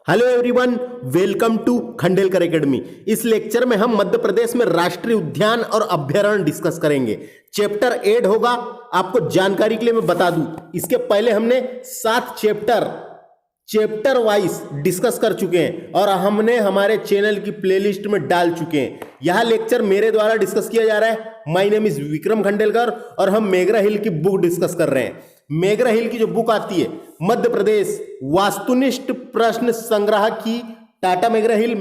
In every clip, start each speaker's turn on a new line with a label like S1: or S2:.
S1: Hello everyone, welcome to Khandelkar academy. इस lecture में हम मध्य प्रदेश में राष्ट्रीय उद्यान और अभ्यारण्य डिस्कस करेंगे। चैप्टर 8 होगा। आपको जानकारी के लिए मैं बता दूं, इसके पहले हमने 7 चैप्टर वाइज डिस्कस कर चुके हैं और हमने हमारे चैनल की प्लेलिस्ट में डाल चुके हैं। यह लेक्चर मेरे द्वारा डिस्कस किया जा रहा है। My name is Vikram Khandelkar और हम मेघरा हिल की बुक डिस्कस कर रहे हैं। मेघरा हिल की जो बुक आती है मध्य प्रदेश वास्तुनिष्ठ प्रश्न संग्रह की, टाटा मेघरा हिल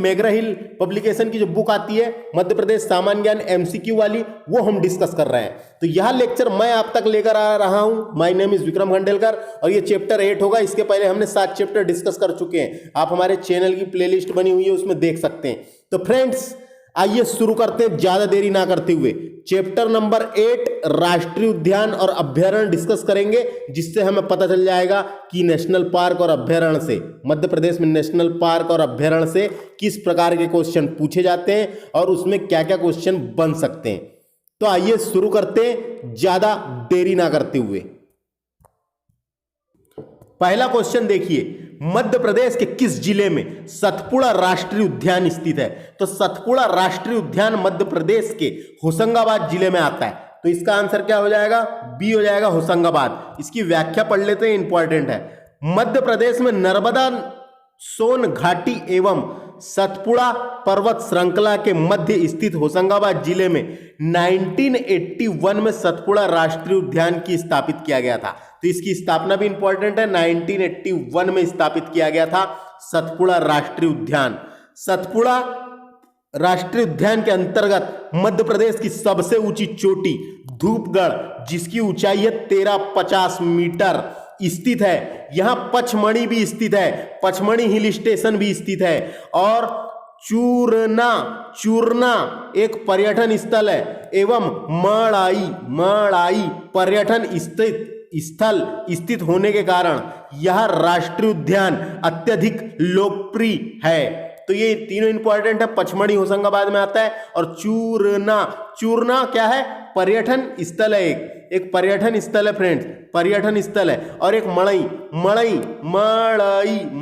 S1: पब्लिकेशन की जो बुक आती है मध्य प्रदेश सामान्य ज्ञान एमसीक्यू वाली, वो हम डिस्कस कर रहे हैं। तो यह लेक्चर मैं आप तक लेकर आ रहा हूं। My name is Vikram Khandelkar और ये चैप्टर 8 होगा। इसके पहले हमने 7 चैप्टर डिस्कस कर चुके हैं। आप हमारे चैनल की प्लेलिस्ट बनी हुई है, उसमें देख सकते हैं। तो फ्रेंड्स, आइए शुरू करते हैं ज्यादा देरी ना करते हुए। चैप्टर नंबर 8 राष्ट्रीय उद्यान और अभ्यारण्य डिस्कस करेंगे, जिससे हमें पता चल जाएगा कि नेशनल पार्क और अभ्यारण्य से, मध्य प्रदेश में नेशनल पार्क और अभ्यारण्य से किस प्रकार के क्वेश्चन पूछे जाते हैं और उसमें क्या क्या क्वेश्चन बन सकते हैं। तो आइए शुरू करते हैं ज्यादा देरी ना करते हुए। पहला क्वेश्चन देखिए, मध्य प्रदेश के किस जिले में सतपुड़ा राष्ट्रीय उद्यान स्थित है? तो सतपुड़ा राष्ट्रीय उद्यान मध्य प्रदेश के होशंगाबाद जिले में आता है। तो इसका आंसर क्या हो जाएगा? बी हो जाएगा, होशंगाबाद। इसकी व्याख्या पढ़ लेते हैं, इंपॉर्टेंट है। मध्य प्रदेश में नर्मदा सोन घाटी एवं सतपुड़ा पर्वत श्रृंखला के मध्य स्थित होशंगाबाद जिले में 1981 में सतपुड़ा राष्ट्रीय उद्यान की स्थापित किया गया था। तो इसकी स्थापना भी इंपॉर्टेंट है। 1981 में स्थापित किया गया था सतपुड़ा राष्ट्रीय उद्यान। सतपुड़ा राष्ट्रीय उद्यान के अंतर्गत मध्य प्रदेश की सबसे ऊंची चोटी धूपगढ़, जिसकी ऊंचाई है 1350 मीटर, स्थित है। यहां पचमढ़ी भी स्थित है, पचमढ़ी हिल स्टेशन भी स्थित है। और चूरना एक पर्यटन स्थल है एवं मड़ाई पर्यटन स्थल स्थित होने के कारण यह राष्ट्रीय उद्यान अत्यधिक लोकप्रिय है। तो ये तीनों इंपॉर्टेंट है। पचमढ़ी होशंगाबाद में आता है और चूरना क्या है? पर्यटन स्थल है। एक पर्यटन स्थल है फ्रेंड्स, पर्यटन स्थल है। और एक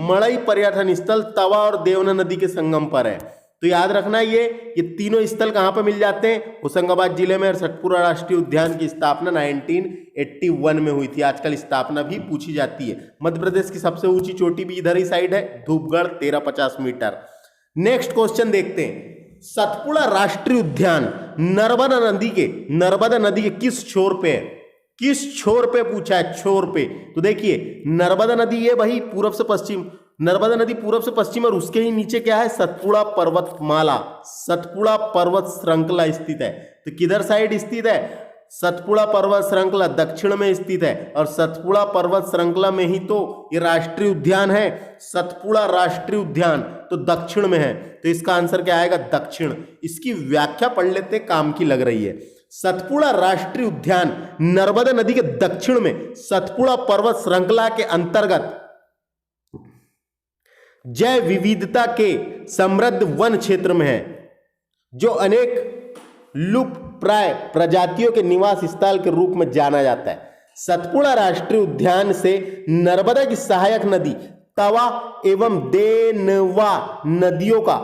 S1: मड़ई पर्यटन स्थल तवा और देवना नदी के संगम पर है। तो याद रखना, ये तीनों स्थल कहां पर मिल जाते हैं? होशंगाबाद जिले में। और सतपुड़ा राष्ट्रीय उद्यान की स्थापना 1981 में हुई थी। आजकल स्थापना भी पूछी जाती है। मध्य प्रदेश की सबसे ऊंची चोटी भी इधर ही साइड है, धूपगढ़, 1350 मीटर। नेक्स्ट क्वेश्चन देखते हैं। सतपुड़ा राष्ट्रीय उद्यान नर्मदा नदी के किस छोर पे है? किस छोर पे पूछा है? छोर पे। तो देखिए, नर्मदा नदी ये वही पूरब से पश्चिम, नर्मदा नदी पूरब से पश्चिम, और उसके ही नीचे क्या है? सतपुड़ा पर्वतमाला, सतपुड़ा पर्वत श्रृंखला स्थित है। तो किधर साइड स्थित है? सतपुड़ा पर्वत श्रृंखला दक्षिण में स्थित है। और सतपुड़ा पर्वत श्रृंखला में ही तो ये राष्ट्रीय उद्यान है। सतपुड़ा राष्ट्रीय उद्यान तो दक्षिण में है। तो इसका आंसर क्या आएगा? दक्षिण। इसकी व्याख्या पढ़ लेते, काम की लग रही है। सतपुड़ा राष्ट्रीय उद्यान नर्मदा नदी के दक्षिण में सतपुड़ा पर्वत श्रृंखला के अंतर्गत जैव विविधता के समृद्ध वन क्षेत्र में है, जो अनेक लुप्त प्राय प्रजातियों के निवास स्थल के रूप में जाना जाता है। सतपुड़ा राष्ट्रीय उद्यान से नर्मदा की सहायक नदी तवा एवं देनवा नदियों का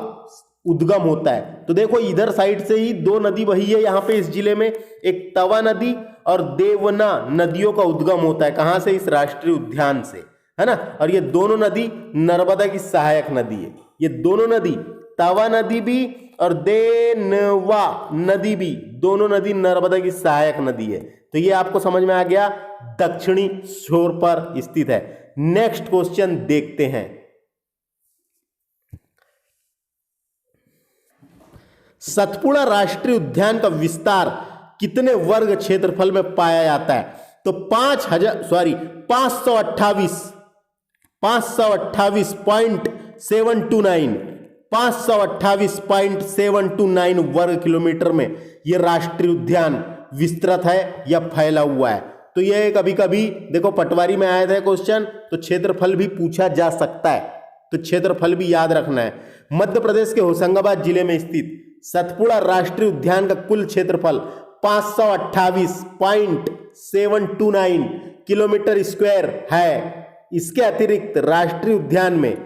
S1: उद्गम होता है। तो देखो, इधर साइड से ही 2 नदी बही है यहाँ पे इस जिले में, एक तवा नदी और देवना नदियों का उद्गम होता है। कहां से? इस राष्ट्रीय उद्यान से, है ना। और ये दोनों नदी नर्मदा की सहायक नदी है। ये दोनों नदी, तवा नदी भी और देनवा नदी भी, दोनों नदी नर्मदा की सहायक नदी है। तो ये आपको समझ में आ गया, दक्षिणी छोर पर स्थित है। नेक्स्ट क्वेश्चन देखते हैं। सतपुड़ा राष्ट्रीय उद्यान का विस्तार कितने वर्ग क्षेत्रफल में पाया जाता है? तो 528.729 वर्ग किलोमीटर में यह राष्ट्रीय उद्यान विस्तृत है या फैला हुआ है। तो यह कभी कभी देखो पटवारी में आया था क्वेश्चन, तो क्षेत्रफल भी पूछा जा सकता है। तो क्षेत्रफल भी याद रखना है। मध्य प्रदेश के होशंगाबाद जिले में स्थित सतपुड़ा राष्ट्रीय उद्यान का कुल क्षेत्रफल 528.729 किलोमीटर स्क्वायर है। इसके अतिरिक्त राष्ट्रीय उद्यान में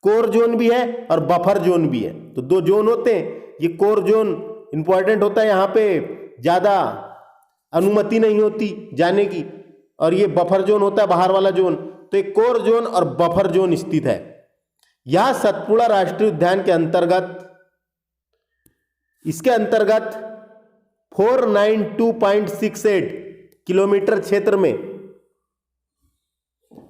S1: कोर जोन भी है और बफर जोन भी है। तो दो जोन होते हैं। ये कोर जोन इंपॉर्टेंट होता है, यहां पे ज्यादा अनुमति नहीं होती जाने की, और ये बफर जोन होता है, बाहर वाला जोन। तो एक कोर जोन और बफर जोन स्थित है। यह सतपुड़ा राष्ट्रीय उद्यान के अंतर्गत, इसके अंतर्गत 492.68 किलोमीटर क्षेत्र में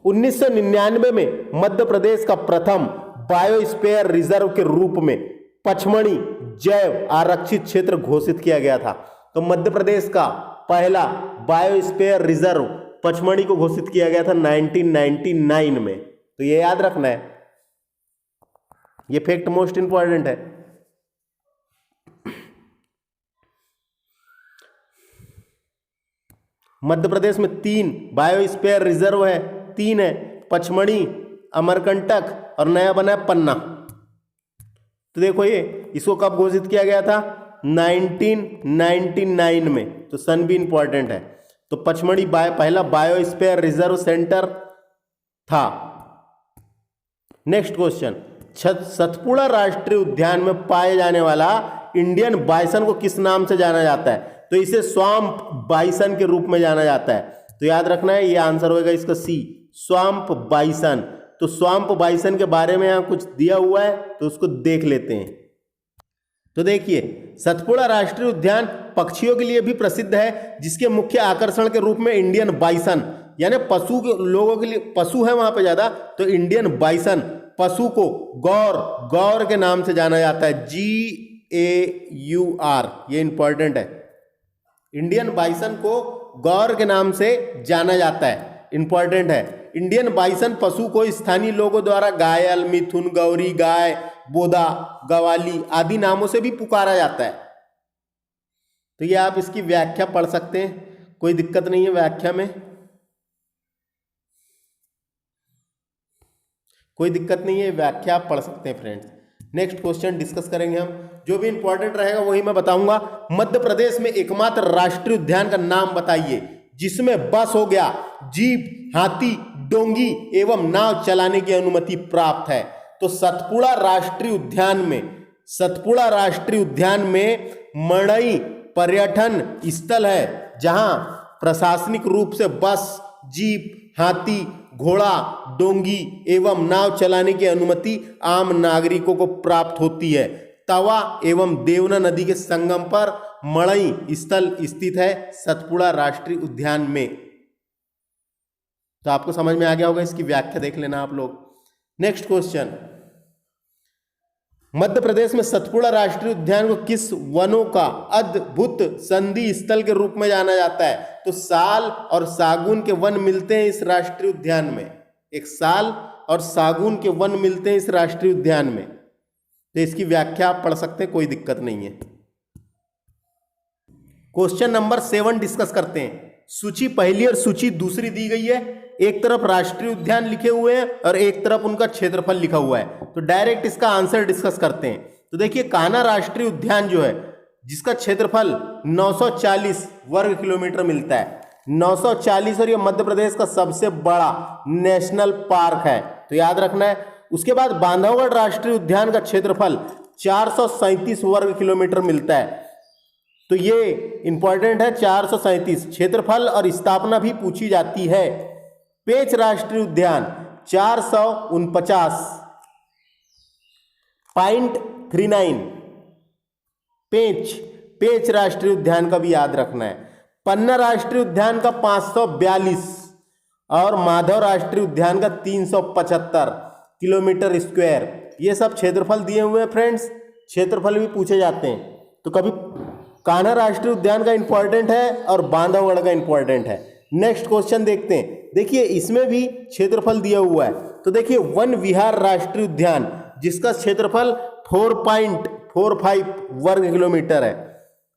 S1: 1999 में मध्य प्रदेश का प्रथम बायोस्फीयर रिजर्व के रूप में पचमढ़ी जैव आरक्षित क्षेत्र घोषित किया गया था। तो मध्य प्रदेश का पहला बायोस्फीयर रिजर्व पचमढ़ी को घोषित किया गया था 1999 में। तो ये याद रखना है, ये फैक्ट मोस्ट इंपॉर्टेंट है। मध्य प्रदेश में 3 बायोस्फीयर रिजर्व है, 3 है, पचमढ़ी, अमरकंटक और नया बना है पन्ना। तो देखो ये इसको कब घोषित किया गया था? 1999 में। तो सन भी इंपॉर्टेंट है। तो पचमढ़ी पहला बायोस्फीयर रिजर्व सेंटर था। नेक्स्ट क्वेश्चन, सतपुड़ा राष्ट्रीय उद्यान में पाए जाने वाला इंडियन बाइसन को किस नाम से जाना जाता है? तो इसे स्वाम्प बाइसन के रूप में जाना जाता है। तो याद रखना है, ये आंसर होगा इसका सी, स्वाम्प बाइसन। तो स्वाम्प बाइसन के बारे में यहां कुछ दिया हुआ है, तो उसको देख लेते हैं। तो देखिए, सतपुड़ा राष्ट्रीय उद्यान पक्षियों के लिए भी प्रसिद्ध है, जिसके मुख्य आकर्षण के रूप में इंडियन बाइसन, यानी पशु के लोगों के लिए पशु है वहां पे ज्यादा, तो इंडियन बाइसन पशु को गौर के नाम से जाना जाता है, GAUR। ये इंपॉर्टेंट है, इंडियन बाइसन को गौर के नाम से जाना जाता है, इंपॉर्टेंट है। इंडियन बाइसन पशु को स्थानीय लोगों द्वारा घायल, मिथुन, गौरी गाय, बोदा, गवाली आदि नामों से भी पुकारा जाता है। तो ये आप इसकी व्याख्या पढ़ सकते हैं, कोई दिक्कत नहीं है व्याख्या में, कोई दिक्कत नहीं है, व्याख्या आप पढ़ सकते हैं फ्रेंड्स। नेक्स्ट क्वेश्चन डिस्कस करेंगे हम, जो भी इंपॉर्टेंट रहेगा वही मैं बताऊंगा। मध्य प्रदेश में एकमात्र राष्ट्रीय उद्यान का नाम बताइए जिसमें बस हो गया, जीप, हाथी, डोंगी एवं नाव चलाने की अनुमति प्राप्त है। तो सतपुड़ा राष्ट्रीय उद्यान में मड़ई पर्यटन स्थल है, जहां प्रशासनिक रूप से बस, जीप, हाथी, घोड़ा, डोंगी एवं नाव चलाने की अनुमति आम नागरिकों को प्राप्त होती है। तवा एवं देवना नदी के संगम पर मड़ई स्थल स्थित है सतपुड़ा राष्ट्रीय उद्यान में। तो आपको समझ में आ गया होगा, इसकी व्याख्या देख लेना आप लोग। नेक्स्ट क्वेश्चन, मध्य प्रदेश में सतपुड़ा राष्ट्रीय उद्यान को किस वनों का अद्भुत संधि स्थल के रूप में जाना जाता है? तो साल और सागून के वन मिलते हैं इस राष्ट्रीय उद्यान में, एक साल और सागून के वन मिलते हैं इस राष्ट्रीय उद्यान में। तो इसकी व्याख्या आप पढ़ सकते हैं, कोई दिक्कत नहीं है। क्वेश्चन नंबर 7 डिस्कस करते हैं। सूची पहली और सूची दूसरी दी गई है, एक तरफ राष्ट्रीय उद्यान लिखे हुए हैं और एक तरफ उनका क्षेत्रफल लिखा हुआ है। तो डायरेक्ट इसका आंसर डिस्कस करते हैं। तो देखिए, कान्हा राष्ट्रीय उद्यान जो है, जिसका क्षेत्रफल 940 वर्ग किलोमीटर मिलता है, 940, और ये मध्य प्रदेश का सबसे बड़ा नेशनल पार्क है, तो याद रखना है। उसके बाद बांधवगढ़ राष्ट्रीय उद्यान का क्षेत्रफल 437 वर्ग किलोमीटर मिलता है। तो ये इंपॉर्टेंट है, 437 क्षेत्रफल, और स्थापना भी पूछी जाती है। पेंच राष्ट्रीय उद्यान 449.39 पेंच राष्ट्रीय उद्यान का भी याद रखना है। पन्ना राष्ट्रीय उद्यान का 542 और माधव राष्ट्रीय उद्यान का 375 किलोमीटर स्क्वायर। ये सब क्षेत्रफल दिए हुए हैं फ्रेंड्स, क्षेत्रफल भी पूछे जाते हैं। तो कभी कान्हा राष्ट्रीय उद्यान का इंपॉर्टेंट है और बांधवगढ़ का इंपॉर्टेंट है। नेक्स्ट क्वेश्चन देखते हैं। देखिए, इसमें भी क्षेत्रफल दिया हुआ है। तो देखिए, वन विहार राष्ट्रीय उद्यान, जिसका क्षेत्रफल 4.45 वर्ग किलोमीटर है।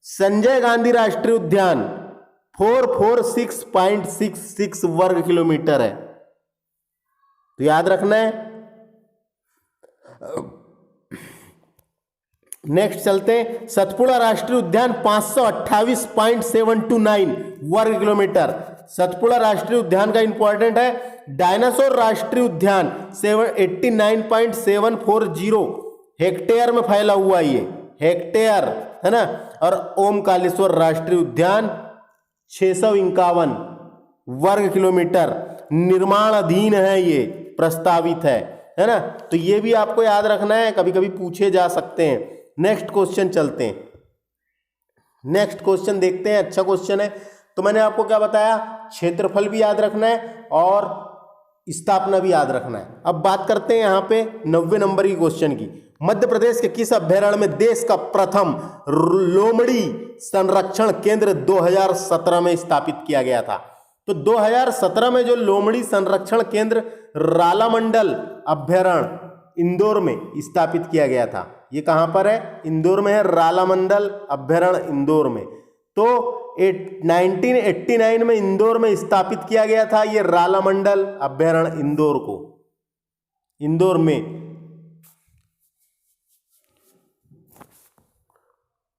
S1: संजय गांधी राष्ट्रीय उद्यान 446.66 वर्ग किलोमीटर है। तो याद रखना है। नेक्स्ट चलते हैं। सतपुड़ा राष्ट्रीय उद्यान 528.729 वर्ग किलोमीटर। सतपुड़ा राष्ट्रीय उद्यान का इंपॉर्टेंट है। डायनासोर राष्ट्रीय उद्यान 89.740 हेक्टेयर में फैला हुआ ये, हेक्टेयर है ना। और ओमकालेश्वर राष्ट्रीय उद्यान 651 वर्ग किलोमीटर निर्माणाधीन है, ये प्रस्तावित है ना। तो ये भी आपको याद रखना है, कभी कभी पूछे जा सकते हैं। नेक्स्ट क्वेश्चन चलते हैं, नेक्स्ट क्वेश्चन देखते हैं। अच्छा क्वेश्चन है। तो मैंने आपको क्या बताया, क्षेत्रफल भी याद रखना है और स्थापना भी याद रखना है। अब बात करते हैं यहाँ पे 90 नंबर की क्वेश्चन की। मध्य प्रदेश के किस अभ्यारण्य में देश का प्रथम लोमड़ी संरक्षण केंद्र 2017 में स्थापित किया गया था? तो 2017 में जो लोमड़ी संरक्षण केंद्र रालामंडल अभ्यारण्य इंदौर में स्थापित किया गया था। ये कहां पर है? इंदौर में है, रालामंडल अभ्यारण्य इंदौर में। तो 1989 में इंदौर में स्थापित किया गया था ये रालामंडल अभ्यारण्य इंदौर को, इंदौर में।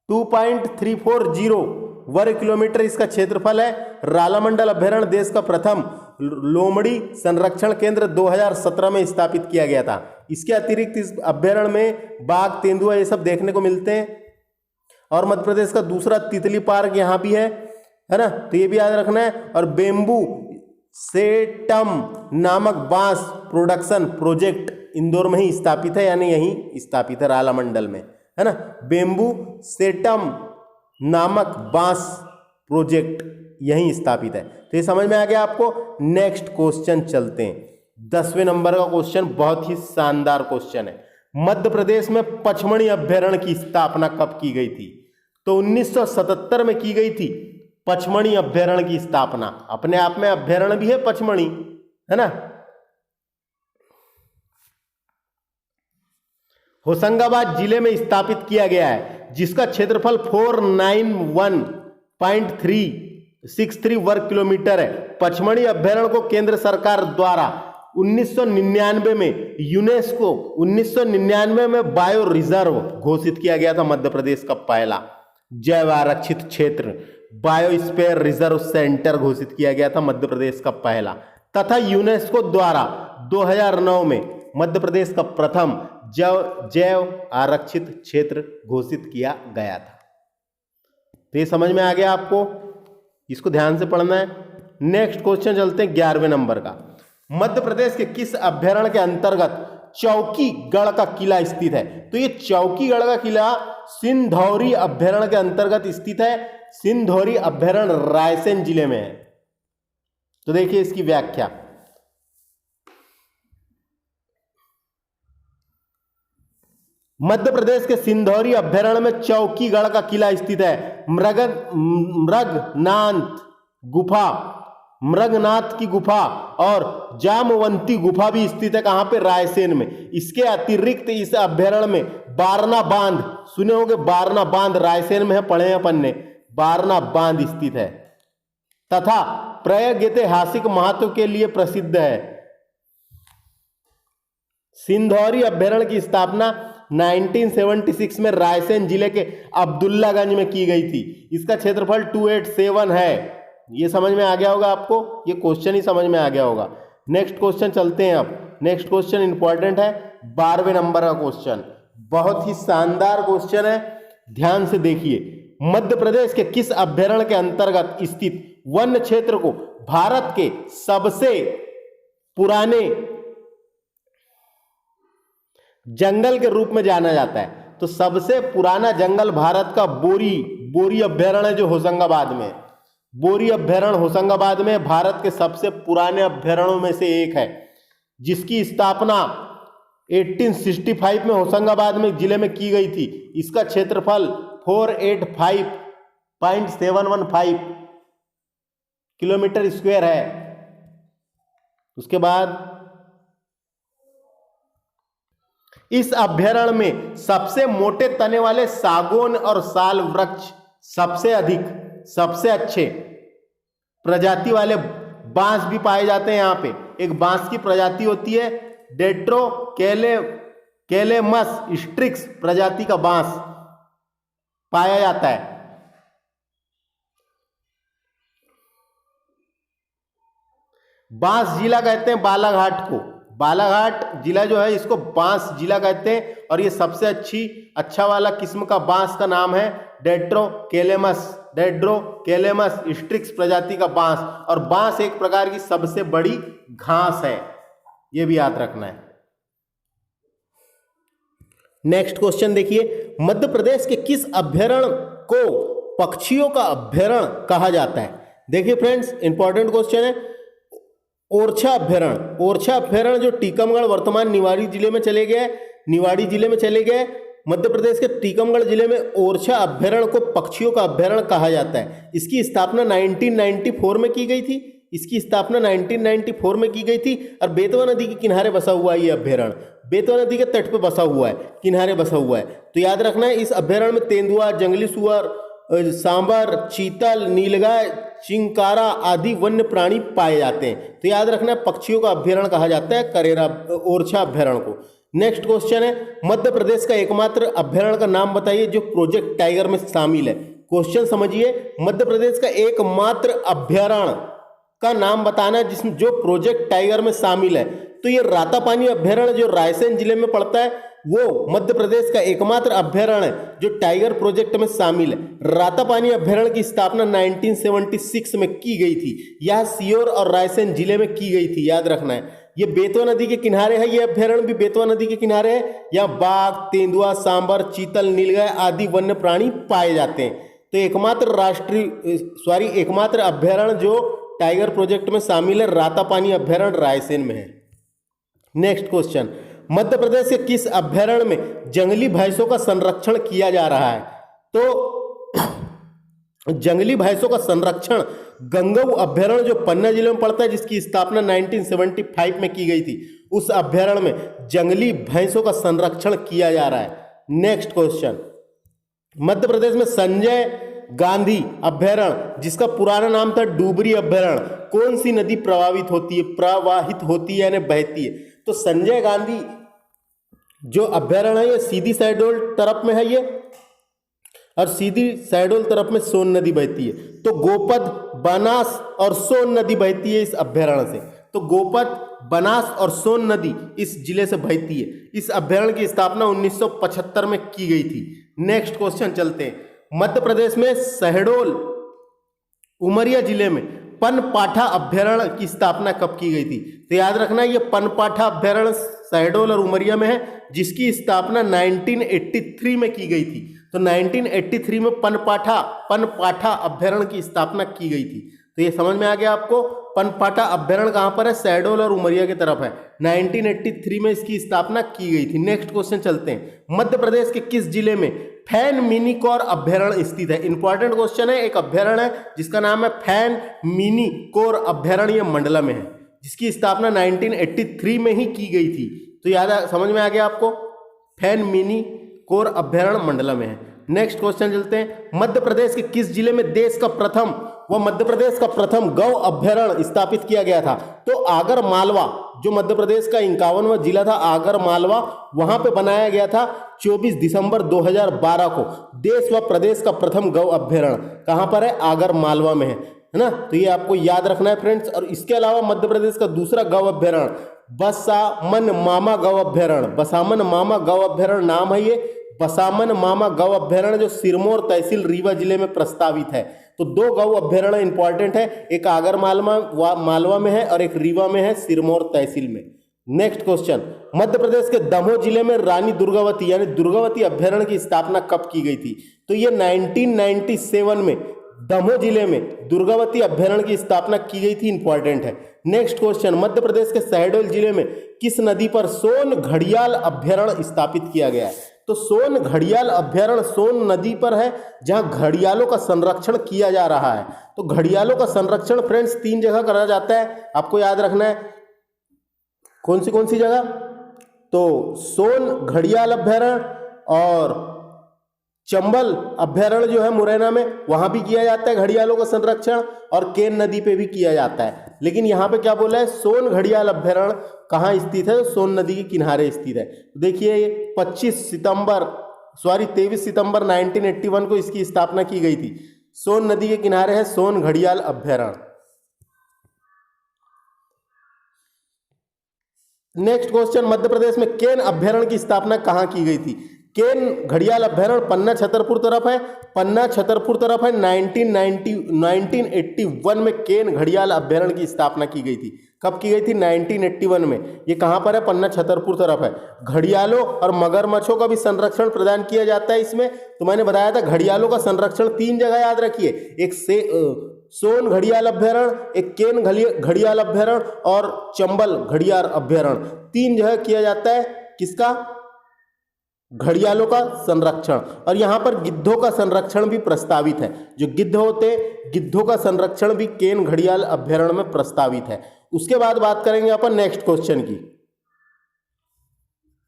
S1: 2.340 वर्ग किलोमीटर इसका क्षेत्रफल है। रालामंडल अभ्यारण्य देश का प्रथम लोमड़ी संरक्षण केंद्र 2017 में स्थापित किया गया था। इसके अतिरिक्त इस अभ्यारण्य में बाघ, तेंदुआ ये सब देखने को मिलते हैं। और मध्य प्रदेश का दूसरा तितली पार्क यहाँ भी है ना, तो ये भी याद रखना है। और बेम्बू सेटम नामक बांस प्रोडक्शन प्रोजेक्ट इंदौर में ही स्थापित है, यानी यहीं स्थापित है रालामंडल में, है ना। बेम्बू सेटम नामक बांस प्रोजेक्ट यहीं स्थापित है। तो ये समझ में आ गया आपको। नेक्स्ट क्वेश्चन चलते हैं। 10वें नंबर का क्वेश्चन बहुत ही शानदार क्वेश्चन है। मध्य प्रदेश में पचमढ़ी अभ्यारण्य की स्थापना कब की गई थी? तो 1977 में की गई थी पचमढ़ी अभ्यारण्य की स्थापना। अपने आप में अभ्यारण्य भी है पचमढ़ी, है ना। होशंगाबाद जिले में स्थापित किया गया है, जिसका क्षेत्रफल 491.363 वर्ग किलोमीटर है। पचमढ़ी अभ्यारण्य को केंद्र सरकार द्वारा 1999 में यूनेस्को 1999 में बायो रिजर्व घोषित किया गया था। मध्य प्रदेश का पहला जैव आरक्षित क्षेत्र, बायोस्फीयर रिजर्व सेंटर घोषित किया गया था मध्य प्रदेश का पहला। तथा यूनेस्को द्वारा 2009 में मध्य प्रदेश का प्रथम जैव आरक्षित क्षेत्र घोषित किया गया था। तो ये समझ में आ गया आपको, इसको ध्यान से पढ़ना है। नेक्स्ट क्वेश्चन चलते हैं 11वें नंबर का। मध्य प्रदेश के किस अभ्यारण्य के अंतर्गत चौकीगढ़ का किला स्थित है? तो ये चौकीगढ़ का किला सिंधौरी अभ्यारण्य के अंतर्गत स्थित है। सिंधौरी अभ्यारण्य रायसेन जिले में है। तो देखिए इसकी व्याख्या। मध्य प्रदेश के सिंधौरी अभ्यारण्य में चौकीगढ़ का किला स्थित है। मृगनाथ की गुफा और जामवंती गुफा भी स्थित है। कहां पे? रायसेन में। इसके अतिरिक्त इस अभ्यारण्य में बारना बांध, सुने होंगे बारना बांध, रायसेन में है, पढ़े अपन ने, बारना बांध स्थित है। तथा प्रयाग ऐतिहासिक महत्व के लिए प्रसिद्ध है। सिंधौरी अभ्यारण्य की स्थापना 1976 में रायसेन जिले के अब्दुल्लागंज में की गई थी। इसका क्षेत्रफल 287 है। ये समझ में आ गया होगा आपको, ये क्वेश्चन ही समझ में आ गया होगा। नेक्स्ट क्वेश्चन चलते हैं। अब नेक्स्ट क्वेश्चन इंपॉर्टेंट है, 12वें नंबर का क्वेश्चन, बहुत ही शानदार क्वेश्चन है, ध्यान से देखिए। मध्य प्रदेश के किस अभ्यारण्य के अंतर्गत स्थित वन क्षेत्र को भारत के सबसे पुराने जंगल के रूप में जाना जाता है? तो सबसे पुराना जंगल भारत का बोरी अभ्यारण्य जो होशंगाबाद में, बोरी अभ्यारण्य होशंगाबाद में भारत के सबसे पुराने अभ्यारण्यों में से एक है, जिसकी स्थापना 1865 में होशंगाबाद में जिले में की गई थी। इसका क्षेत्रफल 485.715 किलोमीटर स्क्वायर है। उसके बाद इस अभ्यारण्य में सबसे मोटे तने वाले सागौन और साल वृक्ष, सबसे अधिक, सबसे अच्छे प्रजाति वाले बांस भी पाए जाते हैं। यहाँ पे एक बांस की प्रजाति होती है डेट्रोकेलेमस स्ट्रिक्स प्रजाति का बांस पाया जाता है। बांस जिला कहते हैं बालाघाट को, बालाघाट जिला जो है इसको बांस जिला कहते हैं। और ये सबसे अच्छा वाला किस्म का बांस का नाम है डेंड्रोकेलेमस, डेंड्रोकेलेमस स्ट्रिक्स प्रजाति का बांस। और बांस एक प्रकार की सबसे बड़ी घास है, ये भी याद रखना है। नेक्स्ट क्वेश्चन देखिए, मध्य प्रदेश के किस अभयारण्य को पक्षियों का अभयारण्य कहा जाता है? देखिए फ्रेंड्स, इंपॉर्टेंट क्वेश्चन है। ओरछा अभयारण्य, ओरछा अभयारण्य जो टीकमगढ़ वर्तमान निवाड़ी जिले में चले गए, निवाड़ी जिले में चले गए, मध्य प्रदेश के टीकमगढ़ जिले में ओरछा अभयारण्य को पक्षियों का अभयारण्य कहा जाता है। इसकी स्थापना 1994 में की गई थी, इसकी स्थापना 1994 में की गई थी। और बेतवा नदी के किनारे बसा हुआ है ये अभयारण्य, बेतवा नदी के तट पे बसा हुआ है, किनारे बसा हुआ है। तो याद रखना है, इस अभयारण्य में तेंदुआ, जंगली सुअर, सांबर, चीतल, नीलगाय, चिंकारा आदि वन्य प्राणी पाए जाते हैं। तो याद रखना है, पक्षियों का अभयारण्य कहा जाता है करेरा ओरछा अभयारण्य को। नेक्स्ट क्वेश्चन है, मध्य प्रदेश का एकमात्र अभयारण्य का नाम बताइए जो प्रोजेक्ट टाइगर में शामिल है। क्वेश्चन समझिए, मध्य प्रदेश का एकमात्र अभयारण्य का नाम बताना है जिसमें जो प्रोजेक्ट टाइगर में शामिल है। तो ये रातापानी अभयारण्य जो रायसेन जिले में पड़ता है, वो मध्य प्रदेश का एकमात्र अभयारण्य है जो टाइगर प्रोजेक्ट में शामिल है। रातापानी अभयारण्य की स्थापना 1976 में की गई थी। यह सीहोर और रायसेन जिले में की गई थी, याद रखना है। ये बेतवा नदी के किनारे है, ये अभयारण्य भी बेतवा नदी के किनारे है। यहाँ बाघ, तेंदुआ, सांबर, चीतल, नीलगाय आदि वन्य प्राणी पाए जाते हैं। तो एकमात्र अभयारण्य जो टाइगर प्रोजेक्ट में शामिल है रातापानी अभयारण्य रायसेन में है। नेक्स्ट क्वेश्चन, मध्य प्रदेश के किस अभयारण्य में जंगली भैंसों का संरक्षण किया जा रहा है? तो जंगली भैंसों का संरक्षण गंगऊ अभयारण्य जो पन्ना जिले में पड़ता है, जिसकी स्थापना 1975 में की गई थी, उस अभयारण्य में जंगली भैंसों का संरक्षण किया जा रहा है। नेक्स्ट क्वेश्चन, मध्य प्रदेश में संजय गांधी अभयारण्य जिसका पुराना नाम था डुबरी अभयारण्य, कौन सी नदी प्रवाहित होती है यानी बहती है? तो संजय गांधी जो अभयारण्य है ये सीधी शहडोल तरफ में है ये, और सीधी शहडोल तरफ में सोन नदी बहती है। तो गोपद, बनास और सोन नदी बहती है इस अभयारण्य से। तो गोपद, बनास और सोन नदी इस जिले से बहती है। इस अभयारण्य की स्थापना 1975 में की गई थी। नेक्स्ट क्वेश्चन चलते हैं, मध्य प्रदेश में शहडोल उमरिया जिले में पनपाठा अभयारण्य की स्थापना कब की गई थी? तो याद रखना ये पनपाठा अभयारण्य शहडोल और उमरिया में है, जिसकी स्थापना 1983 में की गई थी। तो 1983 में पनपाठा अभयारण्य की स्थापना की गई थी। तो ये समझ में आ गया आपको, पनपाठा अभयारण्य कहाँ पर है? शहडोल और उमरिया की तरफ है। 1983 में इसकी स्थापना की गई थी। नेक्स्ट क्वेश्चन चलते हैं, मध्य प्रदेश के किस जिले में फैन मिनी कोर अभयारण्य स्थित है? इंपॉर्टेंट क्वेश्चन है। एक अभयारण्य है जिसका नाम है फैन मिनी कोर अभयारण्य, मंडला में है, जिसकी स्थापना 1983 में ही की गई थी। तो याद समझ में आ गया आपको, फैन मिनी कोर अभयारण्य मंडला में है। नेक्स्ट क्वेश्चन चलते हैं, मध्य प्रदेश के किस जिले में मध्य प्रदेश का प्रथम गौ अभयारण्य स्थापित किया गया था? तो आगर मालवा, जो मध्य प्रदेश का 51वां जिला था आगर मालवा, वहां पे बनाया गया था 24 दिसंबर 2012 को। देश व प्रदेश का प्रथम गौ अभयारण्य कहां पर है? आगर मालवा में है ना। तो ये आपको याद रखना है फ्रेंड्स। और इसके अलावा मध्य प्रदेश का दूसरा गौ अभयारण्य बसामन मामा गौ अभयारण्य, बसामन मामा गौ अभयारण्य नाम है ये, बसामन मामा गौ अभयारण्य जो सिरमौर तहसील रीवा जिले में प्रस्तावित है। तो दो गौ अभयारण्य इंपॉर्टेंट है, एक आगर मालवा में है और एक रीवा में है सिरमौर तहसील में। नेक्स्ट क्वेश्चन, मध्य प्रदेश के दमोह जिले में रानी दुर्गावती यानी दुर्गावती अभयारण्य की स्थापना कब की गई थी? तो ये 1997 में दमोह जिले में दुर्गावती अभयारण्य की स्थापना की गई थी, इंपॉर्टेंट है। नेक्स्ट क्वेश्चन, मध्य प्रदेश के शहडोल जिले में किस नदी पर सोन घड़ियाल अभयारण्य स्थापित किया गया है? तो सोन घड़ियाल अभयारण्य सोन नदी पर है, जहां घड़ियालों का संरक्षण किया जा रहा है। तो घड़ियालों का संरक्षण फ्रेंड्स 3 जगह करा जाता है, आपको याद रखना है। कौन सी जगह? तो सोन घड़ियाल अभयारण्य और चंबल अभयारण्य जो है मुरैना में, वहां भी किया जाता है घड़ियालों का संरक्षण, और केन नदी पे भी किया जाता है। लेकिन यहाँ पे क्या बोला है? सोन घड़ियाल अभयारण्य कहाँ स्थित है? सोन नदी के किनारे स्थित है। देखिए 23 सितंबर 1981 को इसकी स्थापना की गई थी। सोन नदी के किनारे है सोन घड़ियाल अभयारण्य। नेक्स्ट क्वेश्चन, मध्य प्रदेश में केन अभ्यारण्य की स्थापना कहाँ की गई थी? केन घड़ियाल अभ्यारण्य पन्ना छतरपुर तरफ है, पन्ना छतरपुर तरफ है। 1981 में केन घड़ियाल अभ्यारण्य की स्थापना की गई थी। कब की गई थी? 1981 में। ये कहाँ पर है? पन्ना छतरपुर तरफ है। घड़ियालों और मगरमच्छों का भी संरक्षण प्रदान किया जाता है इसमें। तो मैंने बताया था घड़ियालों का संरक्षण 3 जगह याद रखिए, एक से सोन घड़ियाल अभ्यारण्य, एक केन घड़ियाल अभ्यारण्य और चंबल घड़ियाल अभ्यारण्य। 3 जगह किया जाता है किसका? घड़ियालों का संरक्षण। और यहाँ पर गिद्धों का संरक्षण भी प्रस्तावित है। जो गिद्ध होते, गिद्धों का संरक्षण भी केन घड़ियाल अभ्यारण्य में प्रस्तावित है। उसके बाद बात करेंगे अपन नेक्स्ट क्वेश्चन की।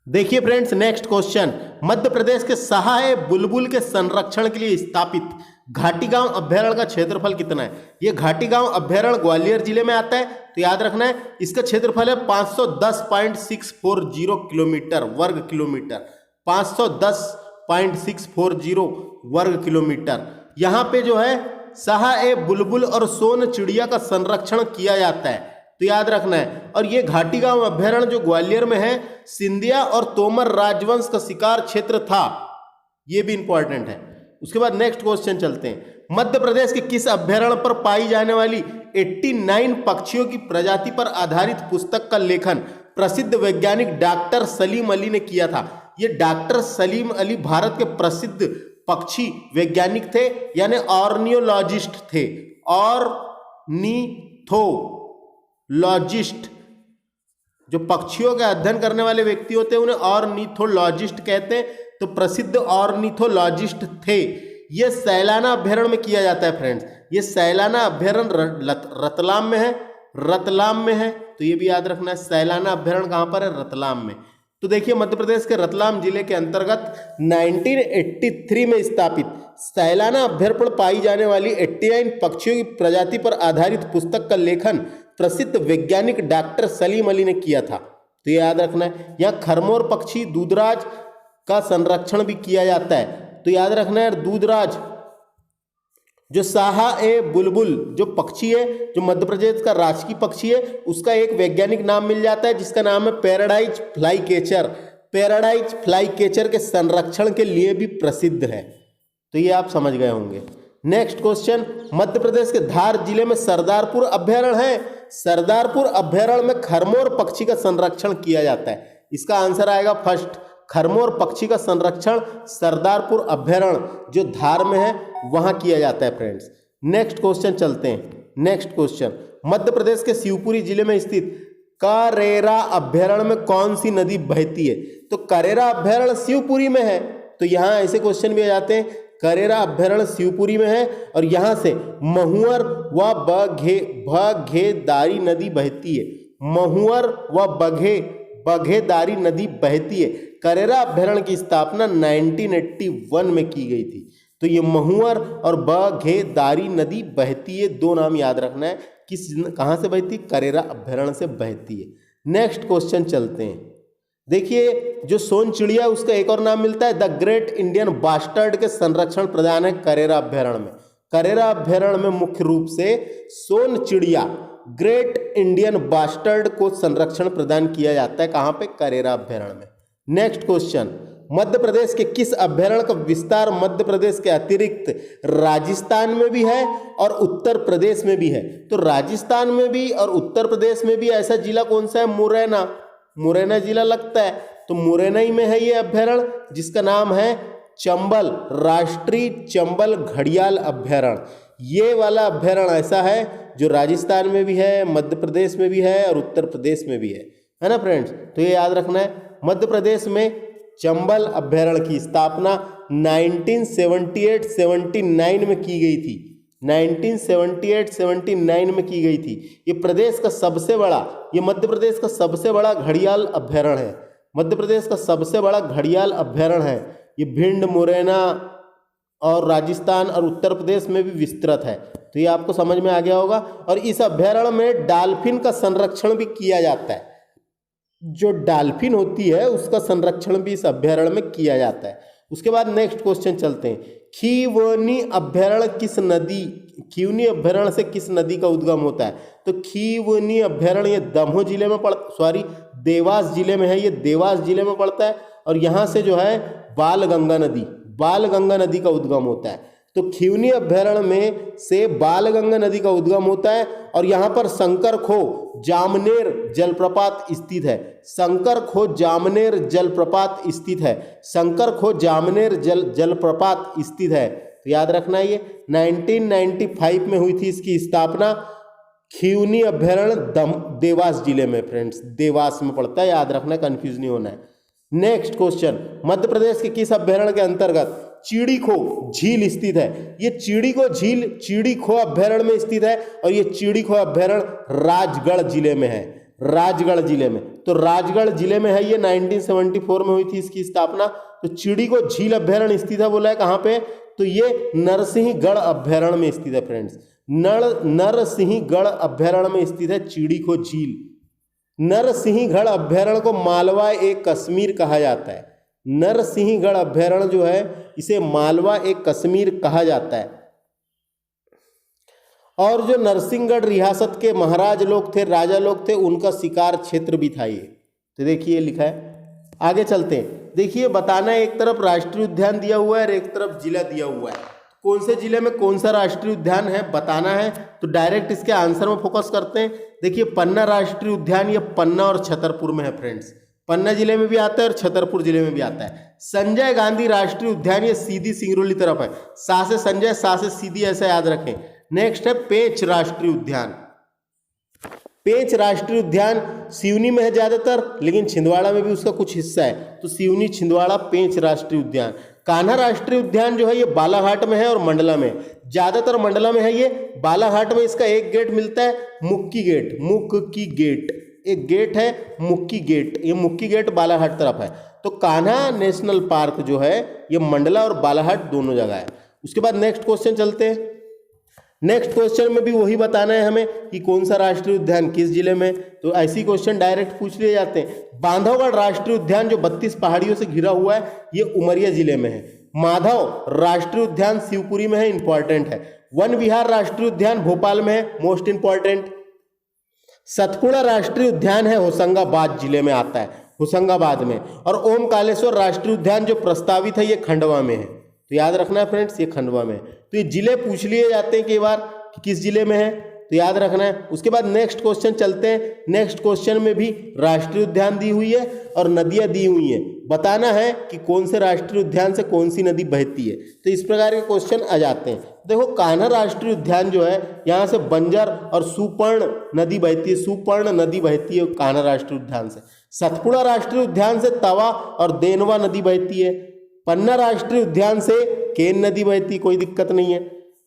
S1: देखिए friends, next question, Madhya Pradesh के सहाय बुलबुल के संरक्षण के लिए स्थापित घाटी गांव अभ्यारण्य का क्षेत्रफल कितना है? ये घाटी गांव अभ्यारण्य ग्वालियर जिले में आता है, तो याद रखना है इसका क्षेत्रफल है 510.640 किलोमीटर वर्ग किलोमीटर। 510.640 वर्ग किलोमीटर। यहाँ पे जो है सहा बुलबुल और सोन चिड़िया का संरक्षण किया जाता है, तो याद रखना है। और ये घाटी गांव अभ्यारण्य जो ग्वालियर में है, सिंधिया और तोमर राजवंश का शिकार क्षेत्र था, ये भी इंपॉर्टेंट है। उसके बाद नेक्स्ट क्वेश्चन चलते हैं, मध्य प्रदेश के किस अभ्यारण्य पर पाई जाने वाली 89 पक्षियों की प्रजाति पर आधारित पुस्तक का लेखन प्रसिद्ध वैज्ञानिक डॉक्टर सलीम अली ने किया था? ये डॉक्टर सलीम अली भारत के प्रसिद्ध पक्षी वैज्ञानिक थे, यानी ऑर्नियोलॉजिस्ट थे। ऑर्निथोलॉजिस्ट, जो पक्षियों का अध्ययन करने वाले व्यक्ति होते हैं उन्हें ऑर्निथोलॉजिस्ट कहते हैं। तो प्रसिद्ध ऑर्निथोलॉजिस्ट थे। ये सैलाना अभ्यारण्य में किया जाता है फ्रेंड्स। ये सैलाना अभ्यारण्य रतलाम में है, रतलाम में है, तो ये भी याद रखना है। सैलाना अभ्यारण्य कहाँ पर है? रतलाम में। तो देखिए मध्य प्रदेश के रतलाम जिले के अंतर्गत 1983 में स्थापित सैलाना अभ्यारण्य पर पाई जाने वाली 89 पक्षियों की प्रजाति पर आधारित पुस्तक का लेखन प्रसिद्ध वैज्ञानिक डॉक्टर सलीम अली ने किया था, तो ये याद रखना है। यहाँ खरमोर पक्षी दूधराज का संरक्षण भी किया जाता है, तो याद रखना है दूधराज। जो साहा बुलबुल जो पक्षी है, जो मध्य प्रदेश का राजकीय पक्षी है, उसका एक वैज्ञानिक नाम मिल जाता है जिसका नाम है paradise fly catcher. Paradise fly catcher के संरक्षण के लिए भी प्रसिद्ध है, तो ये आप समझ गए होंगे। नेक्स्ट क्वेश्चन, मध्य प्रदेश के धार जिले में सरदारपुर अभ्यारण्य है। सरदारपुर अभ्यारण्य में खरमोर पक्षी का संरक्षण किया जाता है। इसका आंसर आएगा फर्स्ट, खरमोर पक्षी का संरक्षण सरदारपुर अभ्यारण्य जो धार में है वहां किया जाता है फ्रेंड्स। नेक्स्ट क्वेश्चन चलते हैं। नेक्स्ट क्वेश्चन, मध्य प्रदेश के शिवपुरी जिले में स्थित करेरा अभ्यारण्य में कौन सी नदी बहती है? तो करेरा अभ्यारण्य शिवपुरी में है, तो यहाँ ऐसे क्वेश्चन भी आ जाते हैं। करेरा अभ्यारण्य शिवपुरी में है और यहाँ से महुअर व बघेदारी नदी बहती है। महुअर व बघेदारी नदी बहती है। करेरा अभ्यारण्य की स्थापना 1981 में की गई थी। तो ये महुअर और बघेदारी नदी बहती है, 2 नाम याद रखना है। कहाँ से बहती? करेरा अभ्यारण्य से बहती है। नेक्स्ट क्वेश्चन चलते हैं। देखिए जो सोन चिड़िया उसका एक और नाम मिलता है द ग्रेट इंडियन बास्टर्ड के संरक्षण प्रदान है करेरा अभ्यारण्य में। करेरा अभ्यारण्य में मुख्य रूप से सोन चिड़िया ग्रेट इंडियन बास्टर्ड को संरक्षण प्रदान किया जाता है। कहाँ पे? करेरा अभ्यारण्य में। नेक्स्ट क्वेश्चन, मध्य प्रदेश के किस अभ्यारण्य का विस्तार मध्य प्रदेश के अतिरिक्त राजस्थान में भी है और उत्तर प्रदेश में भी है? तो राजस्थान में भी और उत्तर प्रदेश में भी ऐसा जिला कौन सा है? मुरैना। मुरैना जिला लगता है, तो मुरैना ही में है ये अभ्यारण्य जिसका नाम है चंबल, राष्ट्रीय चंबल घड़ियाल अभ्यारण्य। ये वाला अभ्यारण्य ऐसा है जो राजस्थान में भी है, मध्य प्रदेश में भी है और उत्तर प्रदेश में भी है ना फ्रेंड्स? तो ये याद रखना है। मध्य प्रदेश में चंबल अभ्यारण्य की स्थापना 1978-79 में की गई थी। 1978-79 में की गई थी। ये प्रदेश का सबसे बड़ा, ये मध्य प्रदेश का सबसे बड़ा घड़ियाल अभ्यारण्य है। मध्य प्रदेश का सबसे बड़ा घड़ियाल अभ्यारण्य है। ये भिंड, मुरैना और राजस्थान और उत्तर प्रदेश में भी विस्तृत है, तो ये आपको समझ में आ गया होगा। और इस अभ्यारण्य में डॉल्फिन का संरक्षण भी किया जाता है। जो डॉल्फिन होती है उसका संरक्षण भी इस अभ्यारण्य में किया जाता है। उसके बाद नेक्स्ट क्वेश्चन चलते हैं। खीवनी अभ्यारण्य खीवनी अभ्यारण्य से किस नदी का उद्गम होता है? तो खीवनी अभ्यारण्य दमोह जिले में देवास जिले में है, ये देवास जिले में पड़ता है। और यहाँ से जो है बालगंगा नदी का उद्गम होता है। तो खिवनी अभ्यारण्य में से बालगंगा नदी का उद्गम होता है और यहाँ पर शंकरखो जामनेर जलप्रपात स्थित है। शंकरखो जामनेर जलप्रपात स्थित है। शंकरखो जामनेर जलप्रपात स्थित है। तो याद रखना, ये 1995 में हुई थी इसकी स्थापना। खिवनी अभ्यारण्य देवास जिले में, फ्रेंड्स देवास में पड़ता है, याद रखना, कंफ्यूज नहीं होना है। नेक्स्ट क्वेश्चन, मध्य प्रदेश के किस अभ्यारण्य के अंतर्गत चिड़ीखो झील स्थित है? ये चिड़ीखो झील चिड़ीखो अभ्यारण्य में स्थित है और ये चिड़ीखो अभ्यारण्य राजगढ़ जिले में है। राजगढ़ जिले में, तो राजगढ़ जिले में है ये। 1974 में हुई थी इसकी स्थापना। तो चिड़ीखो झील अभ्यारण्य स्थित है, बोला है कहाँ पे? तो ये नरसिंहगढ़ अभ्यारण्य में स्थित है फ्रेंड्स। नरसिंहगढ़ अभ्यारण्य में स्थित है चिड़ीखो झील। नरसिंहगढ़ अभ्यारण्य को मालवा ए कश्मीर कहा जाता है। नरसिंहगढ़ अभ्यारण्य जो है इसे मालवा ए कश्मीर कहा जाता है। और जो नरसिंहगढ़ रियासत के महाराज लोग थे, राजा लोग थे, उनका शिकार क्षेत्र भी था ये। तो देखिए लिखा है, आगे चलते हैं। देखिए बताना है, एक तरफ राष्ट्रीय उद्यान दिया हुआ है और एक तरफ जिला दिया हुआ है। कौन से जिले में कौन सा राष्ट्रीय उद्यान है बताना है। तो डायरेक्ट इसके आंसर में फोकस करते हैं। देखिए पन्ना राष्ट्रीय उद्यान, ये पन्ना और छतरपुर में है फ्रेंड्स। पन्ना जिले में भी आता है और छतरपुर जिले में भी आता है। संजय गांधी राष्ट्रीय उद्यान, ये सीधी सिंगरौली तरफ है। सा से संजय, सा से सीधी, ऐसा याद रखें। नेक्स्ट है पेंच राष्ट्रीय उद्यान। पेंच राष्ट्रीय उद्यान सिवनी में है ज्यादातर, लेकिन छिंदवाड़ा में भी उसका कुछ हिस्सा है। तो सिवनी, छिंदवाड़ा, पेंच राष्ट्रीय उद्यान। कान्हा राष्ट्रीय उद्यान जो है ये बालाघाट में है और मंडला में, ज्यादातर मंडला में है ये। बालाघाट में इसका एक गेट मिलता है, मुक्की गेट। मुक्की गेट एक गेट है, मुक्की गेट। ये मुक्की गेट बालाघाट तरफ है। तो कान्हा नेशनल पार्क जो है ये मंडला और बालाघाट दोनों जगह है। उसके बाद नेक्स्ट क्वेश्चन चलते हैं। नेक्स्ट क्वेश्चन में भी वही बताना है हमें कि कौन सा राष्ट्रीय उद्यान किस जिले में। तो ऐसी क्वेश्चन डायरेक्ट पूछ लिए जाते हैं। बांधवगढ़ राष्ट्रीय उद्यान जो 32 पहाड़ियों से घिरा हुआ है, ये उमरिया जिले में है। माधव राष्ट्रीय उद्यान शिवपुरी में है, इंपॉर्टेंट है। वन विहार राष्ट्रीय उद्यान भोपाल में है, मोस्ट इंपॉर्टेंट। सतपुड़ा राष्ट्रीय उद्यान है, होशंगाबाद जिले में आता है, होशंगाबाद में। और ओमकालेश्वर राष्ट्रीय उद्यान जो प्रस्तावित है ये खंडवा में है। तो याद रखना है फ्रेंड्स, ये खंडवा में है। तो ये जिले पूछ लिए जाते हैं कई बार कि किस जिले में है, तो याद रखना है। उसके बाद नेक्स्ट क्वेश्चन चलते हैं। नेक्स्ट क्वेश्चन में भी राष्ट्रीय उद्यान दी हुई है और नदियां दी हुई हैं। बताना है कि कौन से राष्ट्रीय उद्यान से कौन सी नदी बहती है। तो इस प्रकार के क्वेश्चन आ जाते हैं। देखो कान्हा राष्ट्रीय उद्यान जो है, यहाँ से बंजर और सुपर्ण नदी बहती है। सुपर्ण नदी बहती है कान्हा राष्ट्रीय उद्यान से। सतपुड़ा राष्ट्रीय उद्यान से तवा और देनवा नदी बहती है। पन्ना राष्ट्रीय उद्यान से केन नदी बहती, कोई दिक्कत नहीं है,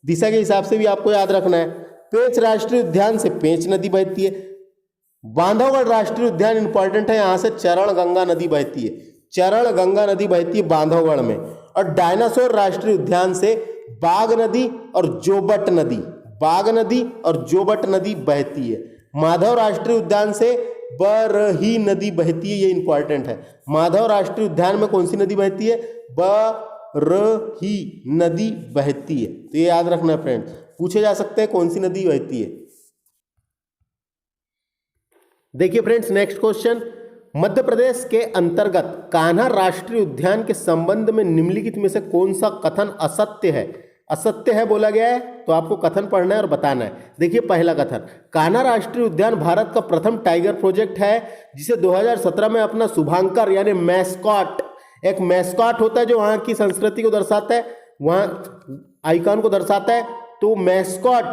S1: दिशा के हिसाब से भी आपको याद रखना है। पेंच राष्ट्रीय उद्यान से पेंच नदी बहती है। बांधवगढ़ राष्ट्रीय उद्यान इंपॉर्टेंट है, यहाँ से चरण गंगा नदी बहती है। चरण गंगा नदी बहती है बांधवगढ़ में। और डायनासोर राष्ट्रीय उद्यान से बाघ नदी और जोबट नदी, बाघ नदी और जोबट नदी बहती है। माधव राष्ट्रीय उद्यान से बरही नदी बहती है, ये इंपॉर्टेंट है। माधव राष्ट्रीय उद्यान में कौन सी नदी बहती है? बरही नदी बहती है। तो ये याद रखना फ्रेंड, पूछे जा सकते हैं कौन सी नदी बहती है। देखिए friends next question, Madhya Pradesh के अंतर्गत कान्हा राष्ट्रीय उद्यान के संबंध में निम्नलिखित में से कौन सा कथन असत्य है? असत्य है बोला गया है, तो आपको कथन पढ़ना है और बताना है। देखिए पहला कथन, कान्हा राष्ट्रीय उद्यान भारत का प्रथम टाइगर प्रोजेक्ट है जिसे 2017 में अपना शुभांकर यानी मैस्कॉट, एक मैस्कॉट होता है जो वहाँ की संस्कृति को दर्शाता है, वहाँ आइकॉन को दर्शाता है। तो मैस्कॉट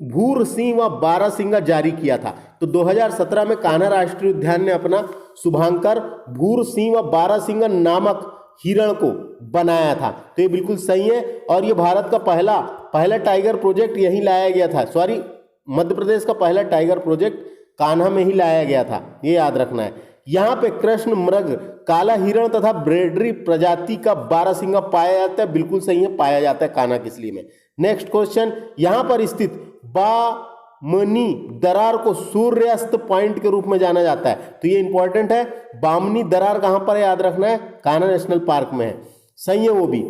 S1: भूर सिंह व बारासिंगा जारी किया था। तो 2017 में कान्हा राष्ट्रीय उद्यान ने अपना शुभांकर भूर सिंह व बारासिंगा नामक हिरण को बनाया था। तो ये बिल्कुल सही है और ये भारत का पहला टाइगर प्रोजेक्ट यहीं लाया गया था। सॉरी, मध्य प्रदेश का पहला टाइगर प्रोजेक्ट कान्हा में ही लाया गया था, ये याद रखना है। यहाँ पे कृष्ण मृग, काला हिरण तथा ब्रेडरी प्रजाति का बारासिंगा पाया जाता है, बिल्कुल सही है, पाया जाता है कान्हा किसली में। नेक्स्ट क्वेश्चन, यहाँ पर स्थित बामनी दरार को सूर्यास्त पॉइंट के रूप में जाना जाता है। तो ये इंपॉर्टेंट है, बामनी दरार कहाँ पर है याद रखना है, कान्हा नेशनल पार्क में है, सही है वो भी।